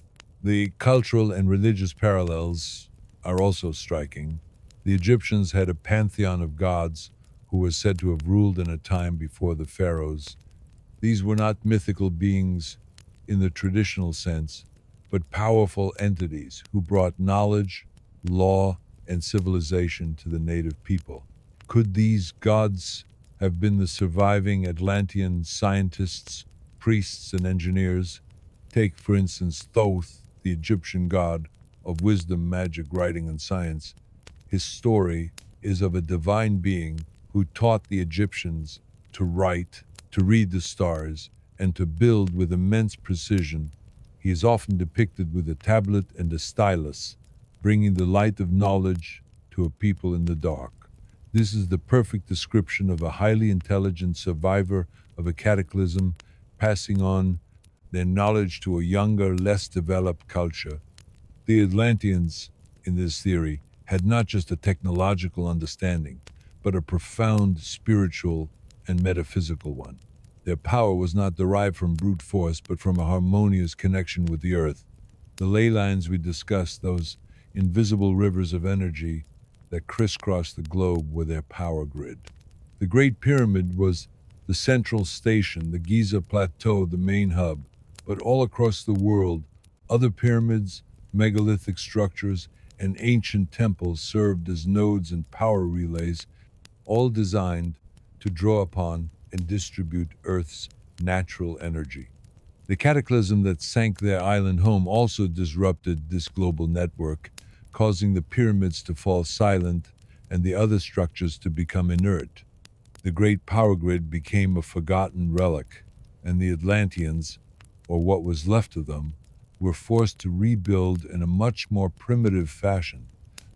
The cultural and religious parallels are also striking. The Egyptians had a pantheon of gods who were said to have ruled in a time before the pharaohs. These were not mythical beings in the traditional sense, but powerful entities who brought knowledge, law, and civilization to the native people. Could these gods have been the surviving Atlantean scientists, priests, and engineers? Take, for instance, Thoth, the Egyptian god of wisdom, magic, writing, and science. His story is of a divine being who taught the Egyptians to write, to read the stars, and to build with immense precision. He is often depicted with a tablet and a stylus, bringing the light of knowledge to a people in the dark. This is the perfect description of a highly intelligent survivor of a cataclysm, passing on their knowledge to a younger, less developed culture. The Atlanteans, in this theory, had not just a technological understanding, but a profound spiritual and metaphysical one. Their power was not derived from brute force, but from a harmonious connection with the earth. The ley lines we discussed, those invisible rivers of energy that crisscrossed the globe, were their power grid. The Great Pyramid was the central station, the Giza Plateau, the main hub. But all across the world, other pyramids, megalithic structures, and ancient temples served as nodes and power relays, all designed to draw upon and distribute Earth's natural energy. The cataclysm that sank their island home also disrupted this global network, causing the pyramids to fall silent and the other structures to become inert. The great power grid became a forgotten relic, and the Atlanteans, or what was left of them, were forced to rebuild in a much more primitive fashion,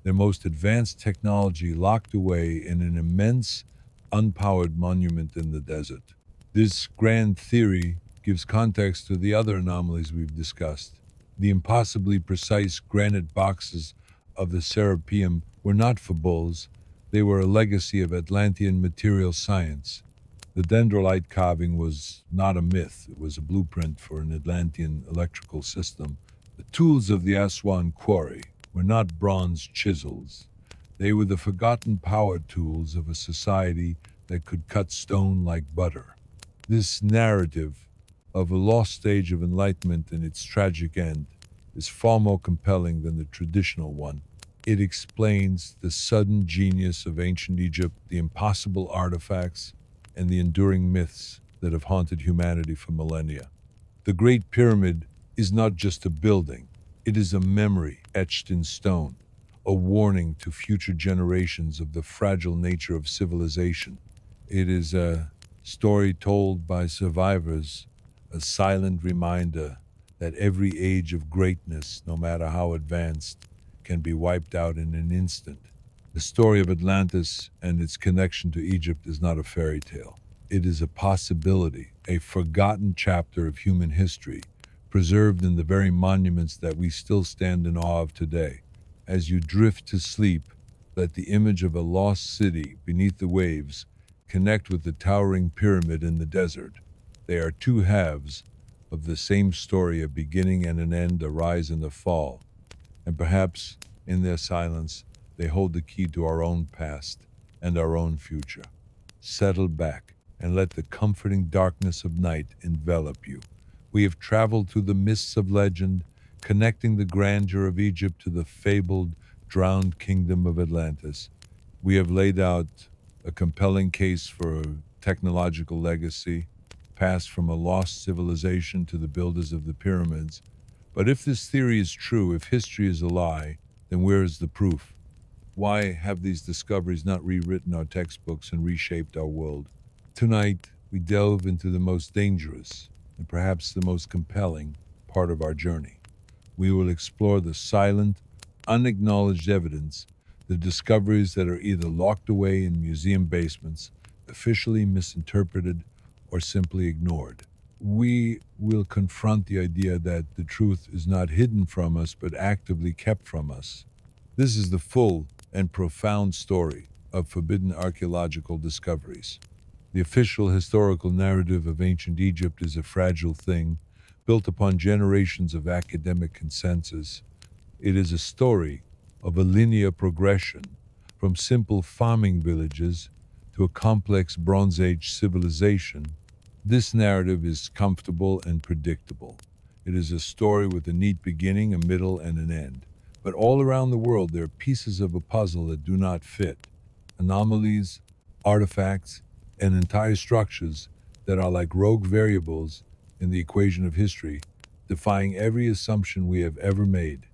their most advanced technology locked away in an immense, unpowered monument in the desert. This grand theory gives context to the other anomalies we've discussed. The impossibly precise granite boxes of the Serapeum were not fabules, they were a legacy of Atlantean material science. The dendrolite carving was not a myth, it was a blueprint for an Atlantean electrical system. The tools of the Aswan quarry were not bronze chisels, they were the forgotten power tools of a society that could cut stone like butter. This narrative of a lost stage of enlightenment and its tragic end is far more compelling than the traditional one. It explains the sudden genius of ancient Egypt, the impossible artifacts, and the enduring myths that have haunted humanity for millennia. The Great Pyramid is not just a building, it is a memory etched in stone, a warning to future generations of the fragile nature of civilization. It is a story told by survivors, a silent reminder that every age of greatness, no matter how advanced, can be wiped out in an instant. The story of Atlantis and its connection to Egypt is not a fairy tale. It is a possibility, a forgotten chapter of human history, preserved in the very monuments that we still stand in awe of today. As you drift to sleep, let the image of a lost city beneath the waves connect with the towering pyramid in the desert. They are two halves of the same story, a beginning and an end, a rise and a fall. And perhaps, in their silence, they hold the key to our own past and our own future. Settle back and let the comforting darkness of night envelop you. We have traveled through the mists of legend, connecting the grandeur of Egypt to the fabled, drowned kingdom of Atlantis. We have laid out a compelling case for technological legacy, passed from a lost civilization to the builders of the pyramids. But if this theory is true, if history is a lie, then where is the proof? Why have these discoveries not rewritten our textbooks and reshaped our world? Tonight, we delve into the most dangerous and perhaps the most compelling part of our journey. We will explore the silent, unacknowledged evidence, the discoveries that are either locked away in museum basements, officially misinterpreted, or simply ignored. We will confront the idea that the truth is not hidden from us but actively kept from us. This is the full and profound story of forbidden archaeological discoveries. The official historical narrative of ancient Egypt is a fragile thing, built upon generations of academic consensus. It is a story of a linear progression from simple farming villages to a complex Bronze Age civilization. This narrative is comfortable and predictable. It is a story with a neat beginning, a middle, and an end. But all around the world, there are pieces of a puzzle that do not fit. Anomalies, artifacts, and entire structures that are like rogue variables in the equation of history, defying every assumption we have ever made.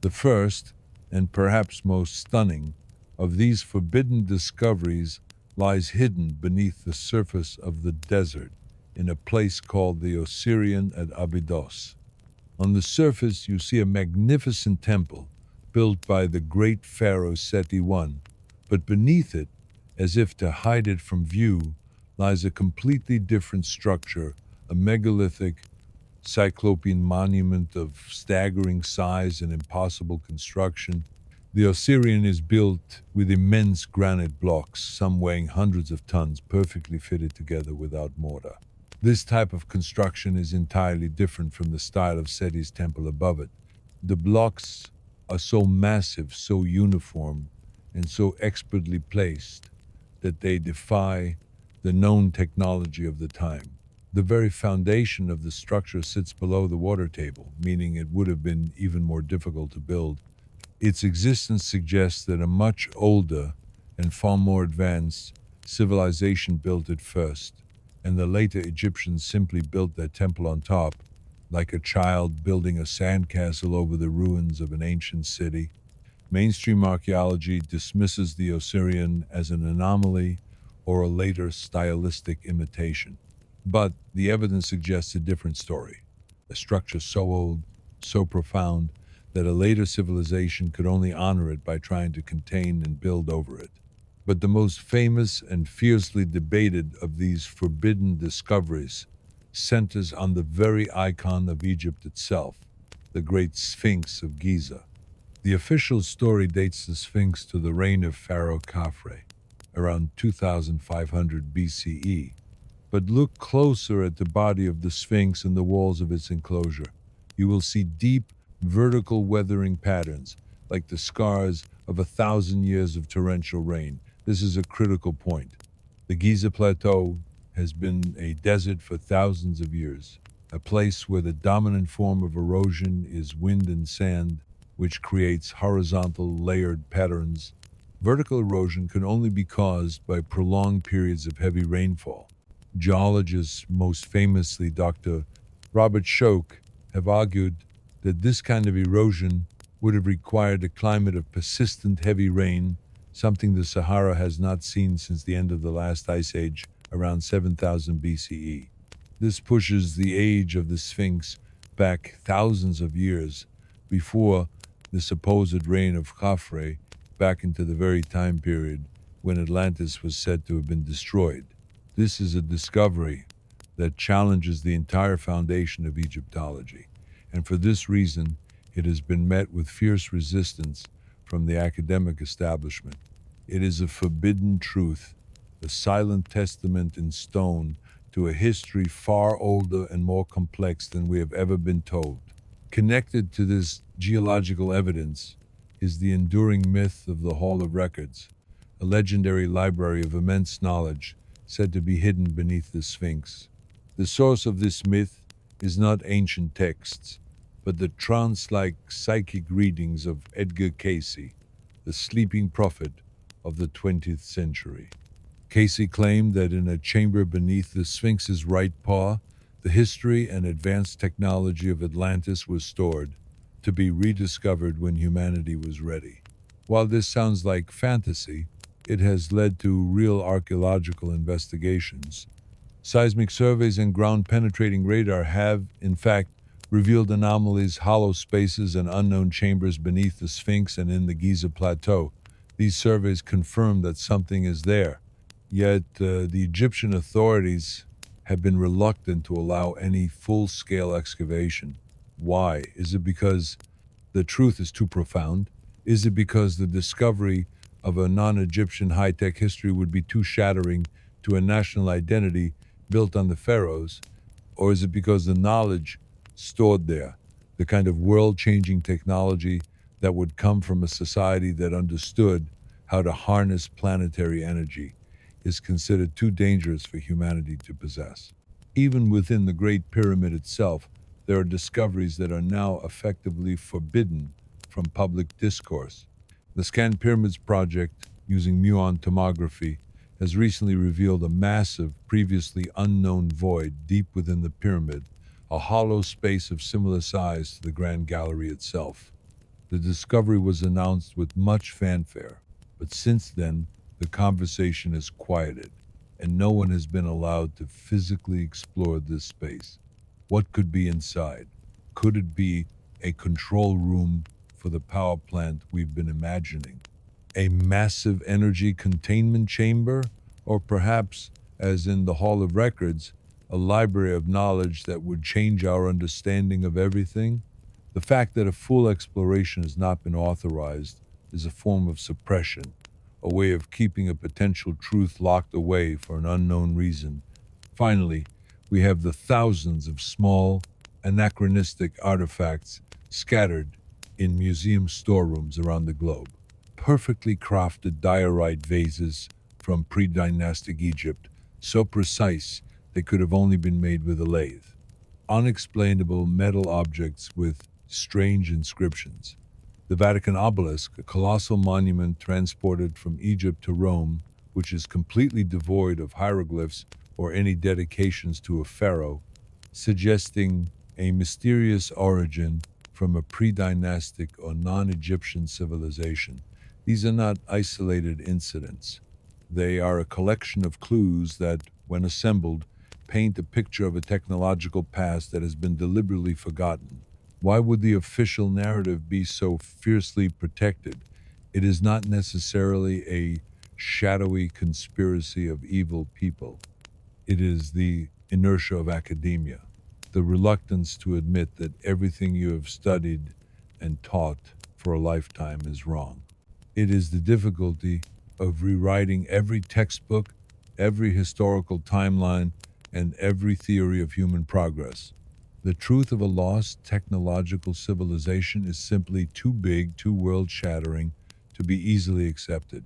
The first, and perhaps most stunning, of these forbidden discoveries lies hidden beneath the surface of the desert in a place called the Osirian at Abydos. On the surface, you see a magnificent temple built by the great pharaoh Seti I, but beneath it, as if to hide it from view, lies a completely different structure, a megalithic, cyclopean monument of staggering size and impossible construction. The Osirian is built with immense granite blocks, some weighing hundreds of tons, perfectly fitted together without mortar. This type of construction is entirely different from the style of Seti's temple above it. The blocks are so massive, so uniform, and so expertly placed that they defy the known technology of the time. The very foundation of the structure sits below the water table, meaning it would have been even more difficult to build. Its existence suggests that a much older and far more advanced civilization built it first, and the later Egyptians simply built their temple on top, like a child building a sandcastle over the ruins of an ancient city. Mainstream archaeology dismisses the Osirian as an anomaly or a later stylistic imitation. But the evidence suggests a different story. A structure so old, so profound, that a later civilization could only honor it by trying to contain and build over it. But the most famous and fiercely debated of these forbidden discoveries centers on the very icon of Egypt itself, the Great Sphinx of Giza. The official story dates the Sphinx to the reign of Pharaoh Khafre, around 2500 BCE. But look closer at the body of the Sphinx and the walls of its enclosure. You will see deep, vertical weathering patterns, like the scars of 1,000 years of torrential rain. This is a critical point. The Giza Plateau has been a desert for thousands of years, a place where the dominant form of erosion is wind and sand, which creates horizontal layered patterns. Vertical erosion can only be caused by prolonged periods of heavy rainfall. Geologists, most famously Dr. Robert Schoch, have argued that this kind of erosion would have required a climate of persistent heavy rain, something the Sahara has not seen since the end of the last ice age around 7000 BCE. This pushes the age of the Sphinx back thousands of years before the supposed reign of Khafre, back into the very time period when Atlantis was said to have been destroyed. This is a discovery that challenges the entire foundation of Egyptology, and for this reason, it has been met with fierce resistance from the academic establishment. It is a forbidden truth, a silent testament in stone to a history far older and more complex than we have ever been told. Connected to this geological evidence is the enduring myth of the Hall of Records, a legendary library of immense knowledge said to be hidden beneath the Sphinx. The source of this myth is not ancient texts, but the trance-like psychic readings of Edgar Cayce, the sleeping prophet of the 20th century. Cayce claimed that in a chamber beneath the Sphinx's right paw, the history and advanced technology of Atlantis was stored, to be rediscovered when humanity was ready. While this sounds like fantasy, it has led to real archaeological investigations. Seismic surveys and ground-penetrating radar have, in fact, revealed anomalies, hollow spaces, and unknown chambers beneath the Sphinx and in the Giza Plateau. These surveys confirm that something is there. Yet, the Egyptian authorities have been reluctant to allow any full-scale excavation. Why? Is it because the truth is too profound? Is it because the discovery of a non-Egyptian high-tech history would be too shattering to a national identity built on the pharaohs? Or is it because the knowledge stored there, the kind of world-changing technology that would come from a society that understood how to harness planetary energy, is considered too dangerous for humanity to possess? Even within the Great Pyramid itself, there are discoveries that are now effectively forbidden from public discourse. The Scan Pyramids project, using muon tomography, has recently revealed a massive, previously unknown void deep within the pyramid, a hollow space of similar size to the Grand Gallery itself. The discovery was announced with much fanfare, but since then, the conversation has quieted, and no one has been allowed to physically explore this space. What could be inside? Could it be a control room for the power plant we've been imagining? A massive energy containment chamber? Or perhaps, as in the Hall of Records, a library of knowledge that would change our understanding of everything? The fact that a full exploration has not been authorized is a form of suppression, a way of keeping a potential truth locked away for an unknown reason. Finally, we have the thousands of small, anachronistic artifacts scattered in museum storerooms around the globe. Perfectly crafted diorite vases from pre-dynastic Egypt, so precise they could have only been made with a lathe. Unexplainable metal objects with strange inscriptions. The Vatican obelisk, a colossal monument transported from Egypt to Rome, which is completely devoid of hieroglyphs or any dedications to a pharaoh, suggesting a mysterious origin from a pre-dynastic or non-Egyptian civilization. These are not isolated incidents. They are a collection of clues that, when assembled, paint a picture of a technological past that has been deliberately forgotten. Why would the official narrative be so fiercely protected? It is not necessarily a shadowy conspiracy of evil people. It is the inertia of academia, the reluctance to admit that everything you have studied and taught for a lifetime is wrong. It is the difficulty of rewriting every textbook, every historical timeline, and every theory of human progress. The truth of a lost technological civilization is simply too big, too world shattering to be easily accepted.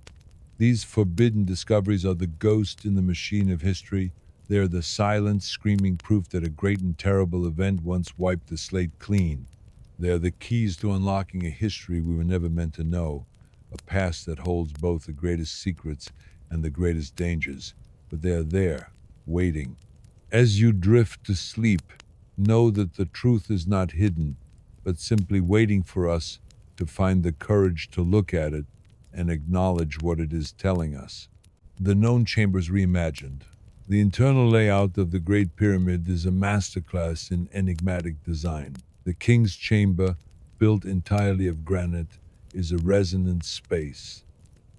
These forbidden discoveries are the ghost in the machine of history. They are the silent, screaming proof that a great and terrible event once wiped the slate clean. They are the keys to unlocking a history we were never meant to know, a past that holds both the greatest secrets and the greatest dangers. But they are there, waiting. As you drift to sleep, know that the truth is not hidden, but simply waiting for us to find the courage to look at it and acknowledge what it is telling us. The known chambers reimagined. The internal layout of the Great Pyramid is a masterclass in enigmatic design. The King's Chamber, built entirely of granite, is a resonant space.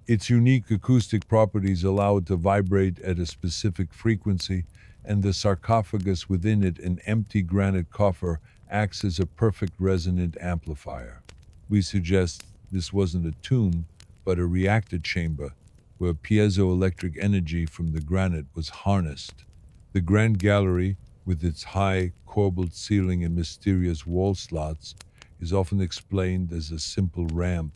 Its unique acoustic properties allow it to vibrate at a specific frequency, and the sarcophagus within it, an empty granite coffer, acts as a perfect resonant amplifier. We suggest this wasn't a tomb, but a reactor chamber, where piezoelectric energy from the granite was harnessed. The Grand Gallery, with its high, corbelled ceiling and mysterious wall slots, is often explained as a simple ramp,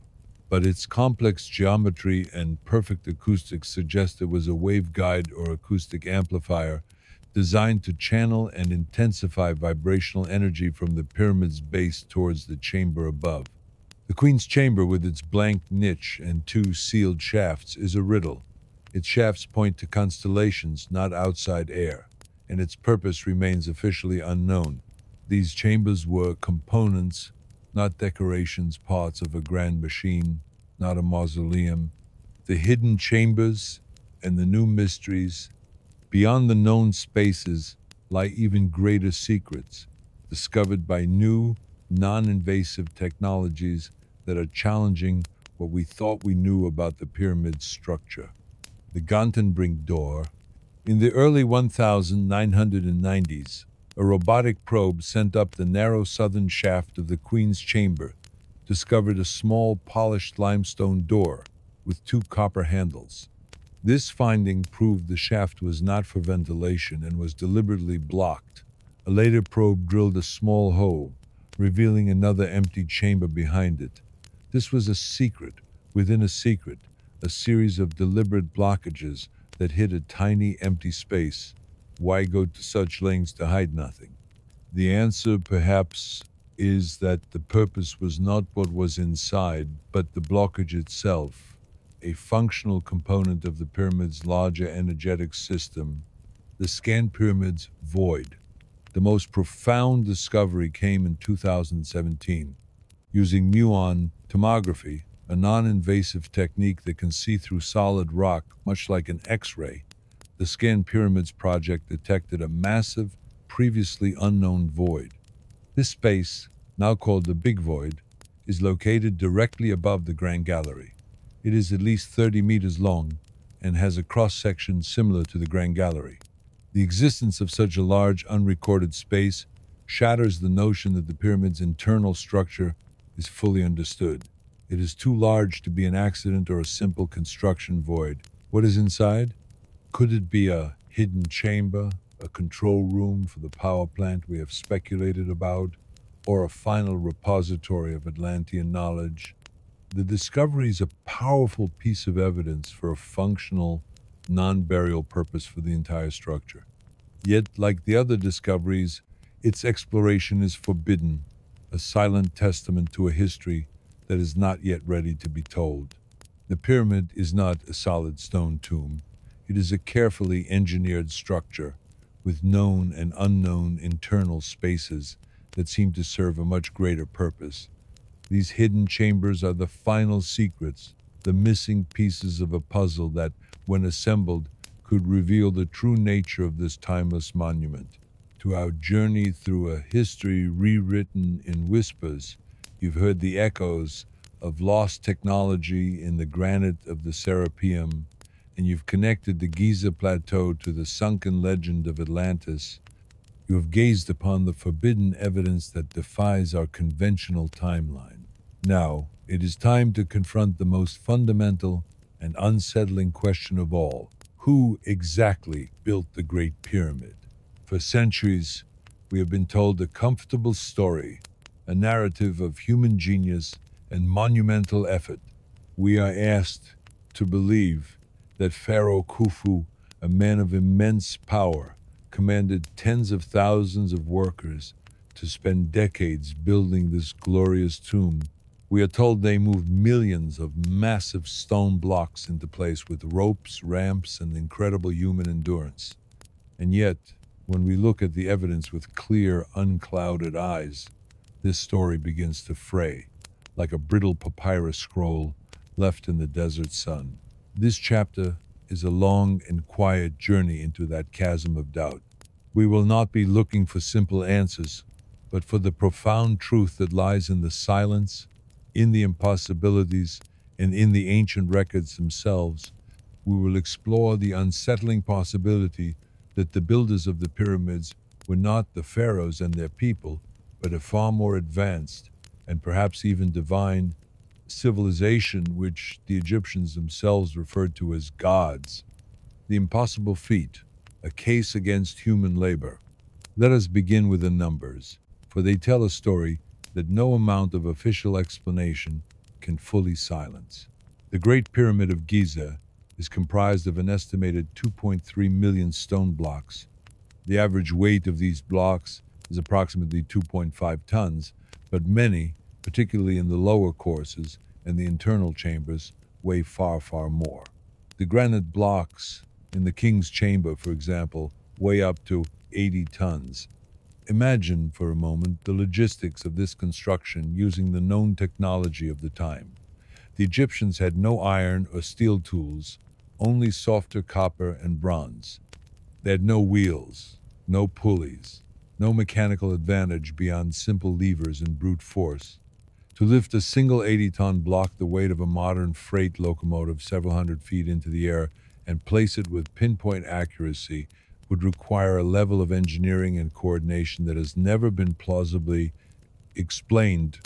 but its complex geometry and perfect acoustics suggest it was a waveguide or acoustic amplifier designed to channel and intensify vibrational energy from the pyramid's base towards the chamber above. The Queen's Chamber, with its blank niche and two sealed shafts, is a riddle. Its shafts point to constellations, not outside air, and its purpose remains officially unknown. These chambers were components, not decorations, parts of a grand machine, not a mausoleum. The hidden chambers and the new mysteries, beyond the known spaces, lie even greater secrets, discovered by new, non-invasive technologies that are challenging what we thought we knew about the pyramid's structure. The Gantenbrink door. In the early 1990s, a robotic probe sent up the narrow southern shaft of the Queen's Chamber discovered a small polished limestone door with two copper handles. This finding proved the shaft was not for ventilation and was deliberately blocked. A later probe drilled a small hole, revealing another empty chamber behind it. This was a secret within a secret, a series of deliberate blockages that hid a tiny empty space. Why go to such lengths to hide nothing? The answer, perhaps, is that the purpose was not what was inside, but the blockage itself, a functional component of the pyramid's larger energetic system, the Scan Pyramid's void. The most profound discovery came in 2017. Using muon tomography, a non-invasive technique that can see through solid rock, much like an X-ray, the Scan Pyramids project detected a massive, previously unknown void. This space, now called the Big Void, is located directly above the Grand Gallery. It is at least 30 meters long and has a cross-section similar to the Grand Gallery. The existence of such a large, unrecorded space shatters the notion that the pyramid's internal structure is fully understood. It is too large to be an accident or a simple construction void. What is inside? Could it be a hidden chamber, a control room for the power plant we have speculated about, or a final repository of Atlantean knowledge? The discovery is a powerful piece of evidence for a functional, non-burial purpose for the entire structure. Yet, like the other discoveries, its exploration is forbidden, a silent testament to a history that is not yet ready to be told. The pyramid is not a solid stone tomb. It is a carefully engineered structure with known and unknown internal spaces that seem to serve a much greater purpose. These hidden chambers are the final secrets, the missing pieces of a puzzle that, when assembled, could reveal the true nature of this timeless monument. To our journey through a history rewritten in whispers, you've heard the echoes of lost technology in the granite of the Serapeum, and you've connected the Giza Plateau to the sunken legend of Atlantis. You have gazed upon the forbidden evidence that defies our conventional timeline. Now, it is time to confront the most fundamental and unsettling question of all. Who exactly built the Great Pyramid? For centuries, we have been told a comfortable story, a narrative of human genius and monumental effort. We are asked to believe that Pharaoh Khufu, a man of immense power, commanded tens of thousands of workers to spend decades building this glorious tomb. We are told they moved millions of massive stone blocks into place with ropes, ramps, and incredible human endurance. And yet, when we look at the evidence with clear, unclouded eyes, this story begins to fray, like a brittle papyrus scroll left in the desert sun. This chapter is a long and quiet journey into that chasm of doubt. We will not be looking for simple answers, but for the profound truth that lies in the silence, in the impossibilities, and in the ancient records themselves. We will explore the unsettling possibility that the builders of the pyramids were not the pharaohs and their people, but a far more advanced and perhaps even divine civilization which the Egyptians themselves referred to as gods. The impossible feat, a case against human labor. Let us begin with the numbers, for they tell a story that no amount of official explanation can fully silence. The Great Pyramid of Giza is comprised of an estimated 2.3 million stone blocks. The average weight of these blocks is approximately 2.5 tons, but many, particularly in the lower courses and the internal chambers, weigh far, far more. The granite blocks in the King's Chamber, for example, weigh up to 80 tons. Imagine for a moment the logistics of this construction using the known technology of the time. The Egyptians had no iron or steel tools, only softer copper and bronze. They had no wheels, no pulleys, no mechanical advantage beyond simple levers and brute force. To lift a single 80-ton block the weight of a modern freight locomotive several hundred feet into the air and place it with pinpoint accuracy would require a level of engineering and coordination that has never been plausibly explained.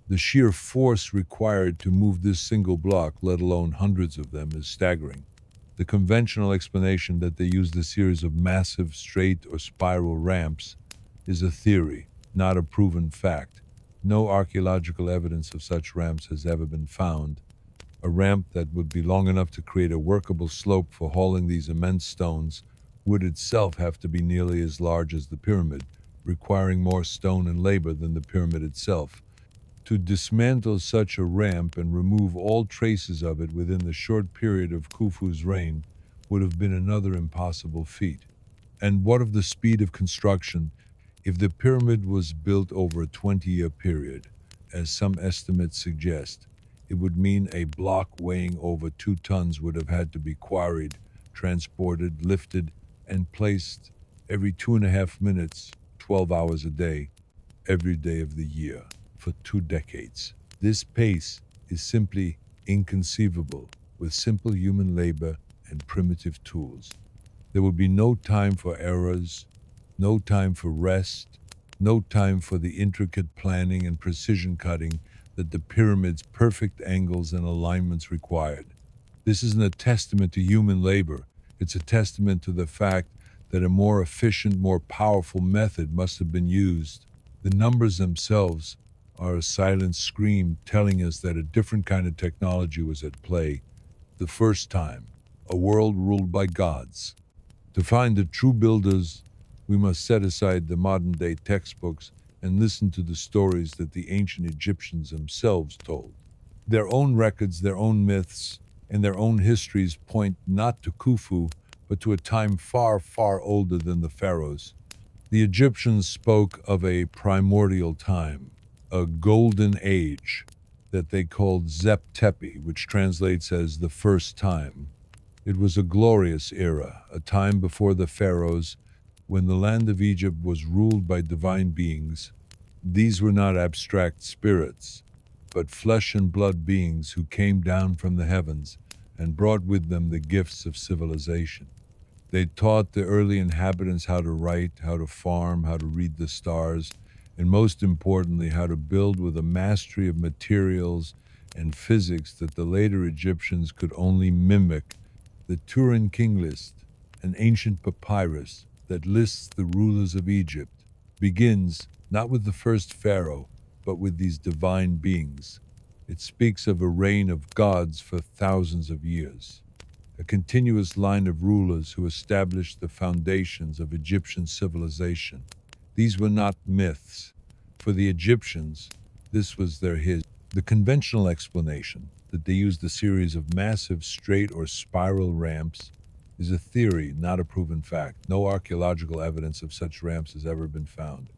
The sheer force required to move this single block, let alone hundreds of them, is staggering. The conventional explanation that they used a series of massive straight or spiral ramps is a theory, not a proven fact. No archaeological evidence of such ramps has ever been found. A ramp that would be long enough to create a workable slope for hauling these immense stones would itself have to be nearly as large as the pyramid, requiring more stone and labor than the pyramid itself. To dismantle such a ramp and remove all traces of it within the short period of Khufu's reign would have been another impossible feat. And what of the speed of construction? If the pyramid was built over a 20-year period, as some estimates suggest, it would mean a block weighing over 2 tons would have had to be quarried, transported, lifted, and placed every 2.5 minutes, 12 hours a day, every day of the year, for 2 decades. This pace is simply inconceivable with simple human labor and primitive tools. There would be no time for errors, no time for rest, no time for the intricate planning and precision cutting that the pyramid's perfect angles and alignments required. This isn't a testament to human labor. It's a testament to the fact that a more efficient, more powerful method must have been used. The numbers themselves are a silent scream telling us that a different kind of technology was at play. The first time, a world ruled by gods. To find the true builders, we must set aside the modern-day textbooks and listen to the stories that the ancient Egyptians themselves told. Their own records, their own myths, and their own histories point not to Khufu, but to a time far, far older than the pharaohs. The Egyptians spoke of a primordial time, a golden age that they called Zep Tepi, which translates as the first time. It was a glorious era, a time before the pharaohs, when the land of Egypt was ruled by divine beings. These were not abstract spirits, but flesh and blood beings who came down from the heavens and brought with them the gifts of civilization. They taught the early inhabitants how to write, how to farm, how to read the stars, and most importantly, how to build with a mastery of materials and physics that the later Egyptians could only mimic. The Turin King List, an ancient papyrus that lists the rulers of Egypt, begins not with the first pharaoh, but with these divine beings. It speaks of a reign of gods for thousands of years, a continuous line of rulers who established the foundations of Egyptian civilization. These were not myths. For the Egyptians, this was their history. The conventional explanation that they used a series of massive straight or spiral ramps is a theory, not a proven fact. No archaeological evidence of such ramps has ever been found.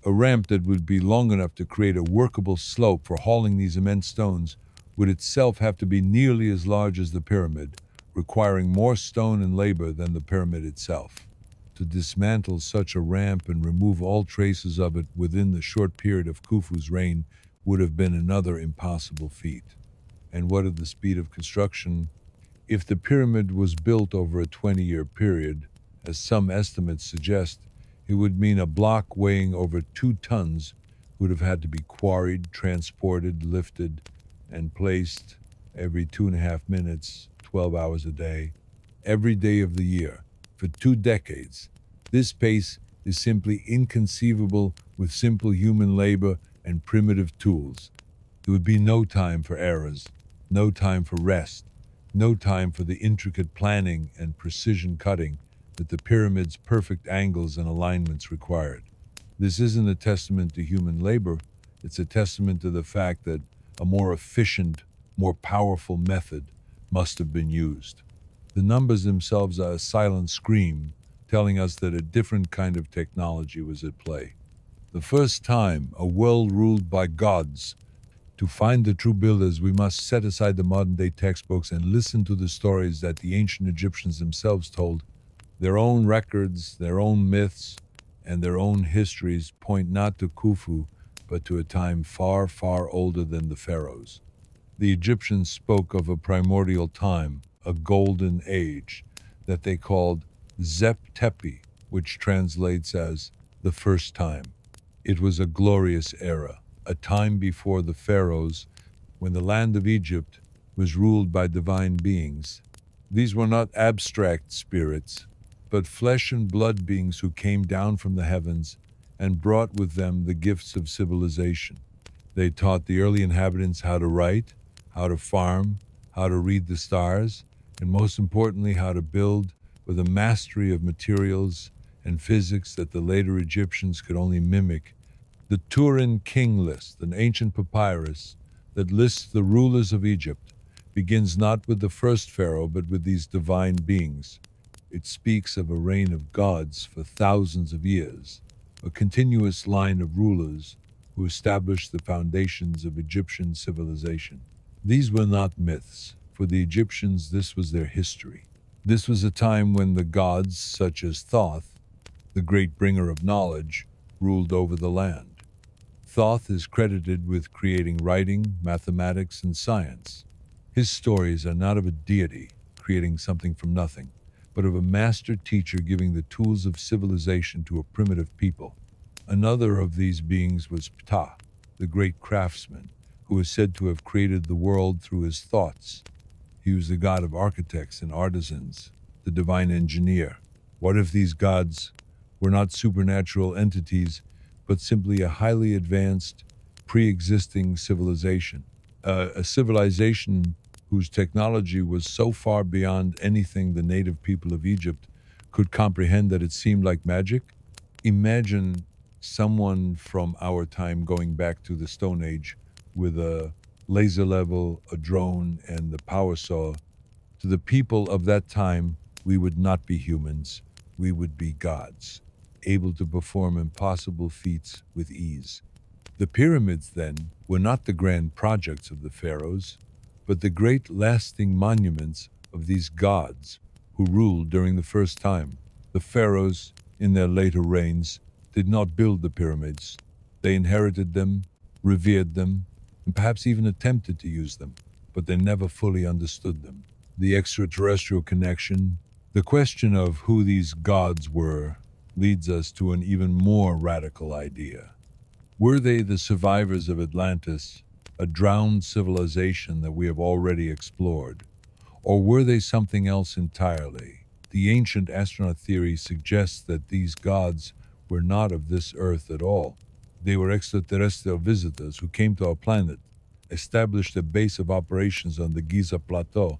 A ramp that would be long enough to create a workable slope for hauling these immense stones would itself have to be nearly as large as the pyramid, requiring more stone and labor than the pyramid itself. To dismantle such a ramp and remove all traces of it within the short period of Khufu's reign would have been another impossible feat. And what of the speed of construction? If the pyramid was built over a 20-year period, as some estimates suggest, it would mean a block weighing over 2 tons would have had to be quarried, transported, lifted, and placed every 2.5 minutes, 12 hours a day, every day of the year, for 2 decades. This pace is simply inconceivable with simple human labor and primitive tools. There would be no time for errors, no time for rest, no time for the intricate planning and precision cutting that the pyramid's perfect angles and alignments required. This isn't a testament to human labor, it's a testament to the fact that a more efficient, more powerful method must have been used. The numbers themselves are a silent scream, telling us that a different kind of technology was at play. The first time a world ruled by gods. To find the true builders, we must set aside the modern-day textbooks and listen to the stories that the ancient Egyptians themselves told. Their own records, their own myths, and their own histories point not to Khufu, but to a time far, far older than the pharaohs. The Egyptians spoke of a primordial time, a golden age, that they called Zep Tepi, which translates as the first time. It was a glorious era, a time before the pharaohs, when the land of Egypt was ruled by divine beings. These were not abstract spirits, but flesh and blood beings who came down from the heavens and brought with them the gifts of civilization. They taught the early inhabitants how to write, how to farm, how to read the stars, and most importantly, how to build with a mastery of materials and physics that the later Egyptians could only mimic. The Turin King List, an ancient papyrus that lists the rulers of Egypt, begins not with the first pharaoh, but with these divine beings. It speaks of a reign of gods for thousands of years, a continuous line of rulers who established the foundations of Egyptian civilization. These were not myths. For the Egyptians, this was their history. This was a time when the gods, such as Thoth, the great bringer of knowledge, ruled over the land. Thoth is credited with creating writing, mathematics, and science. His stories are not of a deity creating something from nothing, but of a master teacher giving the tools of civilization to a primitive people. Another of these beings was Ptah, the great craftsman, who is said to have created the world through his thoughts. He was the god of architects and artisans, the divine engineer. What if these gods were not supernatural entities, but simply a highly advanced, pre-existing civilization? A civilization whose technology was so far beyond anything the native people of Egypt could comprehend that it seemed like magic? Imagine someone from our time going back to the Stone Age with a laser level, a drone, and the power saw. To the people of that time, we would not be humans, we would be gods, able to perform impossible feats with ease. The pyramids, then, were not the grand projects of the pharaohs, but the great lasting monuments of these gods who ruled during the first time. The pharaohs, in their later reigns, did not build the pyramids. They inherited them, revered them, and perhaps even attempted to use them, but they never fully understood them. The extraterrestrial connection, the question of who these gods were, leads us to an even more radical idea. Were they the survivors of Atlantis, a drowned civilization that we have already explored? Or were they something else entirely? The ancient astronaut theory suggests that these gods were not of this earth at all. They were extraterrestrial visitors who came to our planet, established a base of operations on the Giza Plateau,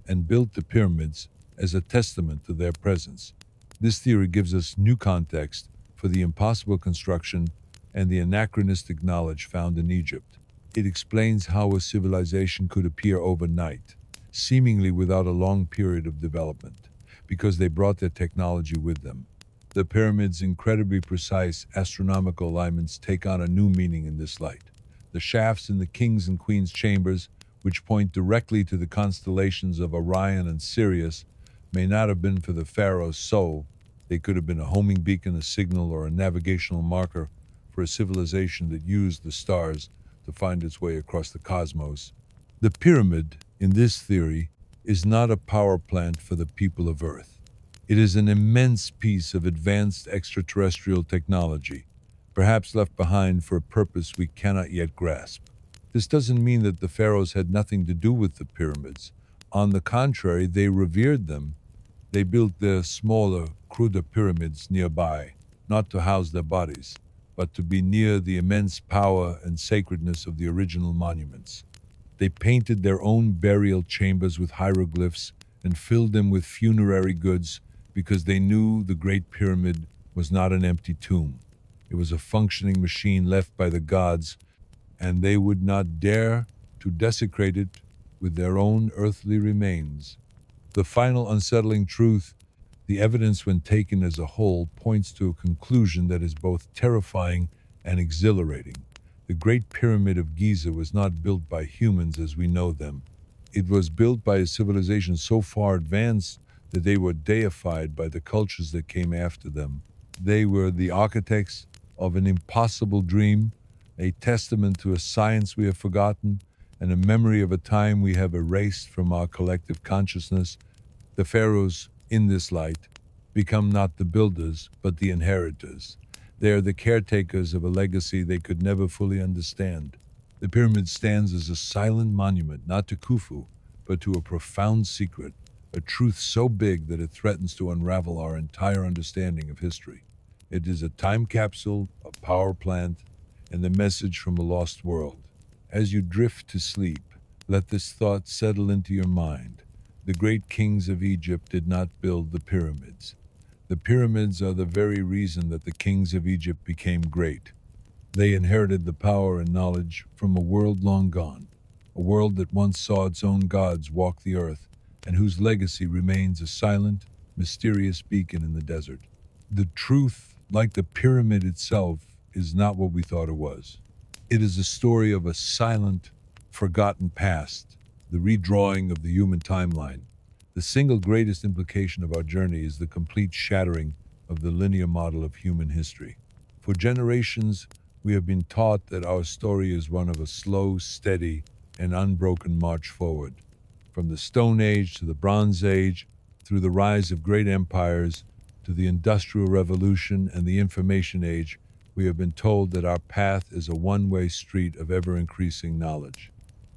and built the pyramids as a testament to their presence. This theory gives us new context for the impossible construction and the anachronistic knowledge found in Egypt. It explains how a civilization could appear overnight, seemingly without a long period of development, because they brought their technology with them. The pyramids' incredibly precise astronomical alignments take on a new meaning in this light. The shafts in the king's and queen's chambers, which point directly to the constellations of Orion and Sirius, may not have been for the pharaoh's soul. They could have been a homing beacon, a signal, or a navigational marker for a civilization that used the stars to find its way across the cosmos. The pyramid, in this theory, is not a power plant for the people of Earth. It is an immense piece of advanced extraterrestrial technology, perhaps left behind for a purpose we cannot yet grasp. This doesn't mean that the pharaohs had nothing to do with the pyramids. On the contrary, they revered them. They built their smaller, cruder pyramids nearby, not to house their bodies, but to be near the immense power and sacredness of the original monuments. They painted their own burial chambers with hieroglyphs and filled them with funerary goods because they knew the Great Pyramid was not an empty tomb. It was a functioning machine left by the gods, and they would not dare to desecrate it with their own earthly remains. The final unsettling truth, the evidence when taken as a whole, points to a conclusion that is both terrifying and exhilarating. The Great Pyramid of Giza was not built by humans as we know them. It was built by a civilization so far advanced that they were deified by the cultures that came after them. They were the architects of an impossible dream, a testament to a science we have forgotten, and a memory of a time we have erased from our collective consciousness. The pharaohs, in this light, become not the builders, but the inheritors. They are the caretakers of a legacy they could never fully understand. The pyramid stands as a silent monument, not to Khufu, but to a profound secret, a truth so big that it threatens to unravel our entire understanding of history. It is a time capsule, a power plant, and the message from a lost world. As you drift to sleep, let this thought settle into your mind. The great kings of Egypt did not build the pyramids. The pyramids are the very reason that the kings of Egypt became great. They inherited the power and knowledge from a world long gone, a world that once saw its own gods walk the earth, and whose legacy remains a silent, mysterious beacon in the desert. The truth, like the pyramid itself, is not what we thought it was. It is a story of a silent, forgotten past, the redrawing of the human timeline. The single greatest implication of our journey is the complete shattering of the linear model of human history. For generations, we have been taught that our story is one of a slow, steady, and unbroken march forward. From the Stone Age to the Bronze Age, through the rise of great empires, to the Industrial Revolution and the Information Age, we have been told that our path is a one-way street of ever-increasing knowledge.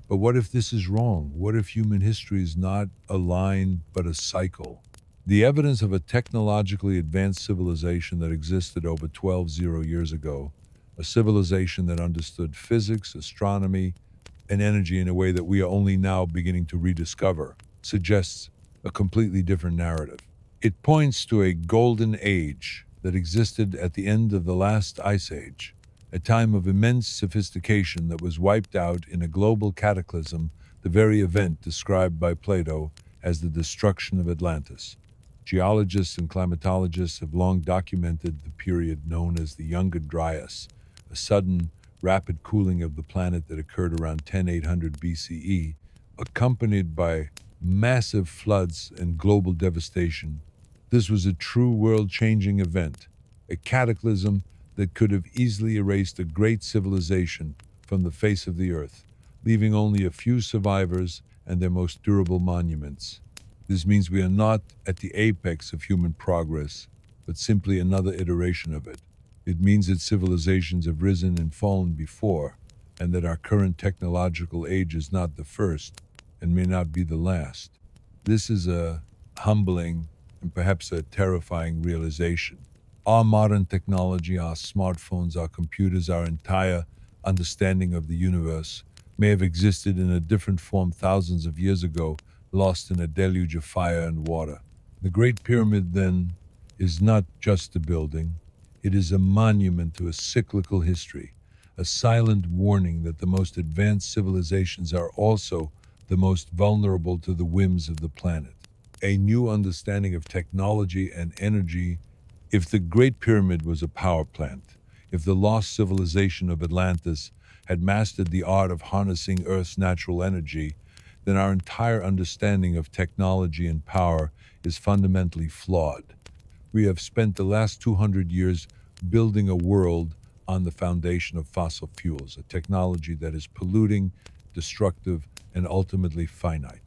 But what if this is wrong? What if human history is not a line, but a cycle? The evidence of a technologically advanced civilization that existed over 12,000 years ago, a civilization that understood physics, astronomy, and energy in a way that we are only now beginning to rediscover, suggests a completely different narrative. It points to a golden age that existed at the end of the last ice age, a time of immense sophistication that was wiped out in a global cataclysm, the very event described by Plato as the destruction of Atlantis. Geologists and climatologists have long documented the period known as the Younger Dryas, a sudden, rapid cooling of the planet that occurred around 10,800 BCE, accompanied by massive floods, and global devastation. This was a true world changing event, a cataclysm that could have easily erased a great civilization from the face of the earth, leaving only a few survivors and their most durable monuments. This means we are not at the apex of human progress, but simply another iteration of it. It means that civilizations have risen and fallen before, and that our current technological age is not the first and may not be the last. This is a humbling and perhaps a terrifying realization. Our modern technology, our smartphones, our computers, our entire understanding of the universe may have existed in a different form thousands of years ago, lost in a deluge of fire and water. The Great Pyramid, then, is not just a building, it is a monument to a cyclical history, a silent warning that the most advanced civilizations are also the most vulnerable to the whims of the planet. A new understanding of technology and energy. If the Great Pyramid was a power plant, if the lost civilization of Atlantis had mastered the art of harnessing Earth's natural energy, then our entire understanding of technology and power is fundamentally flawed. We have spent the last 200 years building a world on the foundation of fossil fuels, a technology that is polluting, destructive, and ultimately finite.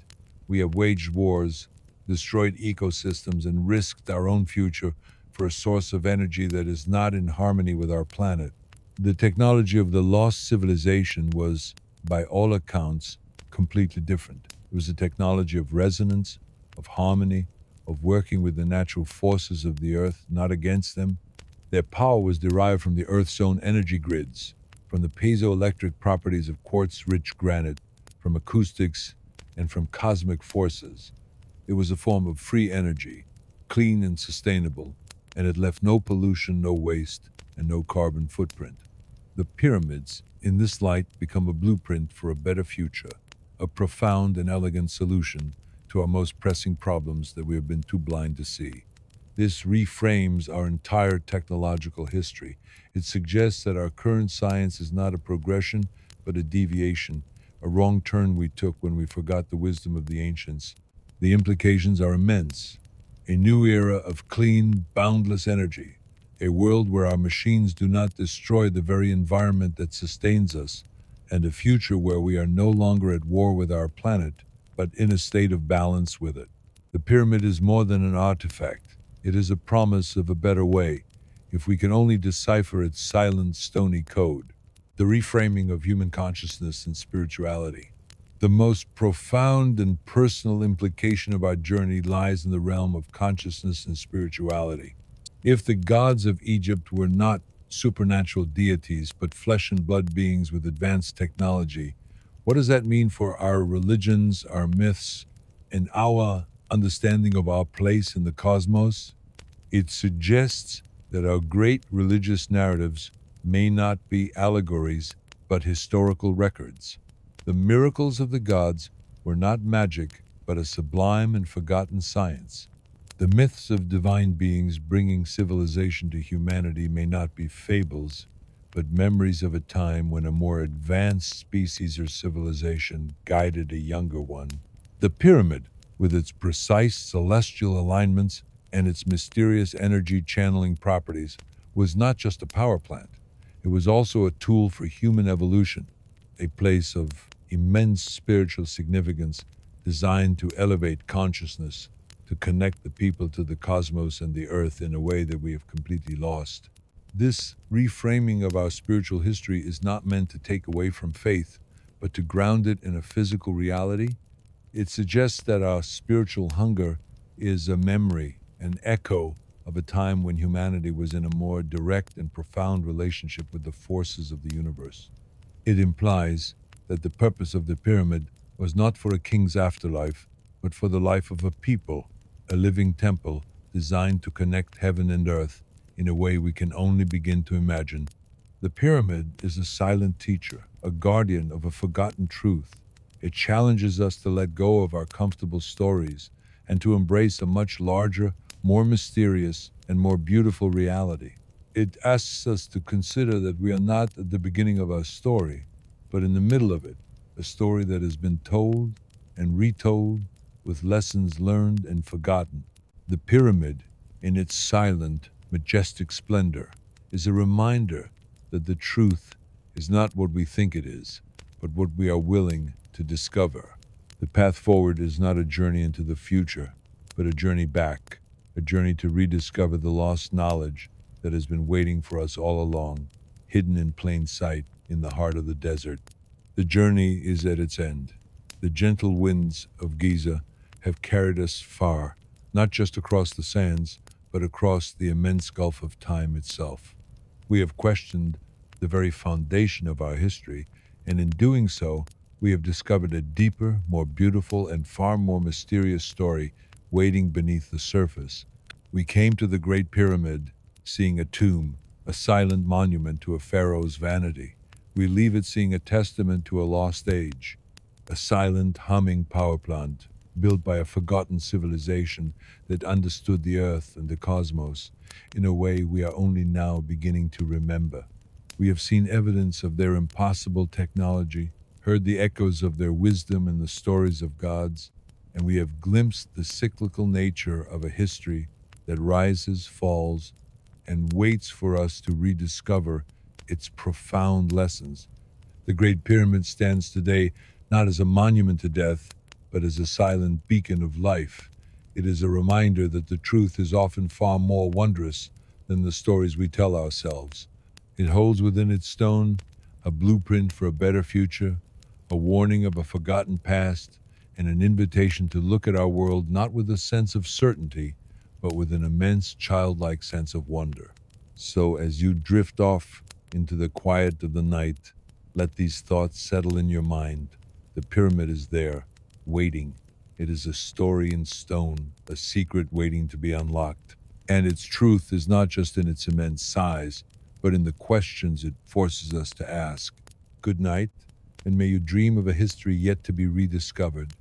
We have waged wars, destroyed ecosystems, and risked our own future for a source of energy that is not in harmony with our planet. The technology of the lost civilization was, by all accounts, completely different. It was a technology of resonance, of harmony, of working with the natural forces of the earth, not against them. Their power was derived from the Earth's own energy grids, from the piezoelectric properties of quartz-rich granite, from acoustics, and from cosmic forces. It was a form of free energy, clean and sustainable, and it left no pollution, no waste, and no carbon footprint. The pyramids, in this light, become a blueprint for a better future, a profound and elegant solution to our most pressing problems that we have been too blind to see. This reframes our entire technological history. It suggests that our current science is not a progression, but a deviation, a wrong turn we took when we forgot the wisdom of the ancients. The implications are immense. A new era of clean, boundless energy, a world where our machines do not destroy the very environment that sustains us, and a future where we are no longer at war with our planet, but in a state of balance with it. The pyramid is more than an artifact. It is a promise of a better way, if we can only decipher its silent, stony code. The reframing of human consciousness and spirituality. The most profound and personal implication of our journey lies in the realm of consciousness and spirituality. If the gods of Egypt were not supernatural deities, but flesh and blood beings with advanced technology, what does that mean for our religions, our myths, and our understanding of our place in the cosmos? It suggests that our great religious narratives may not be allegories, but historical records. The miracles of the gods were not magic, but a sublime and forgotten science. The myths of divine beings bringing civilization to humanity may not be fables, but memories of a time when a more advanced species or civilization guided a younger one. The pyramid, with its precise celestial alignments and its mysterious energy channeling properties, was not just a power plant. It was also a tool for human evolution, a place of immense spiritual significance designed to elevate consciousness, to connect the people to the cosmos and the earth in a way that we have completely lost. This reframing of our spiritual history is not meant to take away from faith, but to ground it in a physical reality. It suggests that our spiritual hunger is a memory, an echo of a time when humanity was in a more direct and profound relationship with the forces of the universe. It implies that the purpose of the pyramid was not for a king's afterlife, but for the life of a people, a living temple designed to connect heaven and earth in a way we can only begin to imagine. The pyramid is a silent teacher, a guardian of a forgotten truth. It challenges us to let go of our comfortable stories and to embrace a much larger, more mysterious, and more beautiful reality. It asks us to consider that we are not at the beginning of our story, but in the middle of it, a story that has been told and retold with lessons learned and forgotten. The pyramid, in its silent, majestic splendor, is a reminder that the truth is not what we think it is, but what we are willing to discover. The path forward is not a journey into the future, but a journey back, a journey to rediscover the lost knowledge that has been waiting for us all along, hidden in plain sight in the heart of the desert. The journey is at its end. The gentle winds of Giza have carried us far, not just across the sands, but across the immense gulf of time itself. We have questioned the very foundation of our history, and in doing so, we have discovered a deeper, more beautiful, and far more mysterious story waiting beneath the surface. We came to the Great Pyramid, seeing a tomb, a silent monument to a pharaoh's vanity. We leave it seeing a testament to a lost age, a silent, humming power plant built by a forgotten civilization that understood the earth and the cosmos in a way we are only now beginning to remember. We have seen evidence of their impossible technology, heard the echoes of their wisdom and the stories of gods, and we have glimpsed the cyclical nature of a history that rises, falls, and waits for us to rediscover its profound lessons. The Great Pyramid stands today not as a monument to death, but as a silent beacon of life. It is a reminder that the truth is often far more wondrous than the stories we tell ourselves. It holds within its stone a blueprint for a better future, a warning of a forgotten past, and an invitation to look at our world not with a sense of certainty, but with an immense childlike sense of wonder. So as you drift off into the quiet of the night, let these thoughts settle in your mind. The pyramid is there, waiting. It is a story in stone, a secret waiting to be unlocked. And its truth is not just in its immense size, but in the questions it forces us to ask. Good night, and may you dream of a history yet to be rediscovered.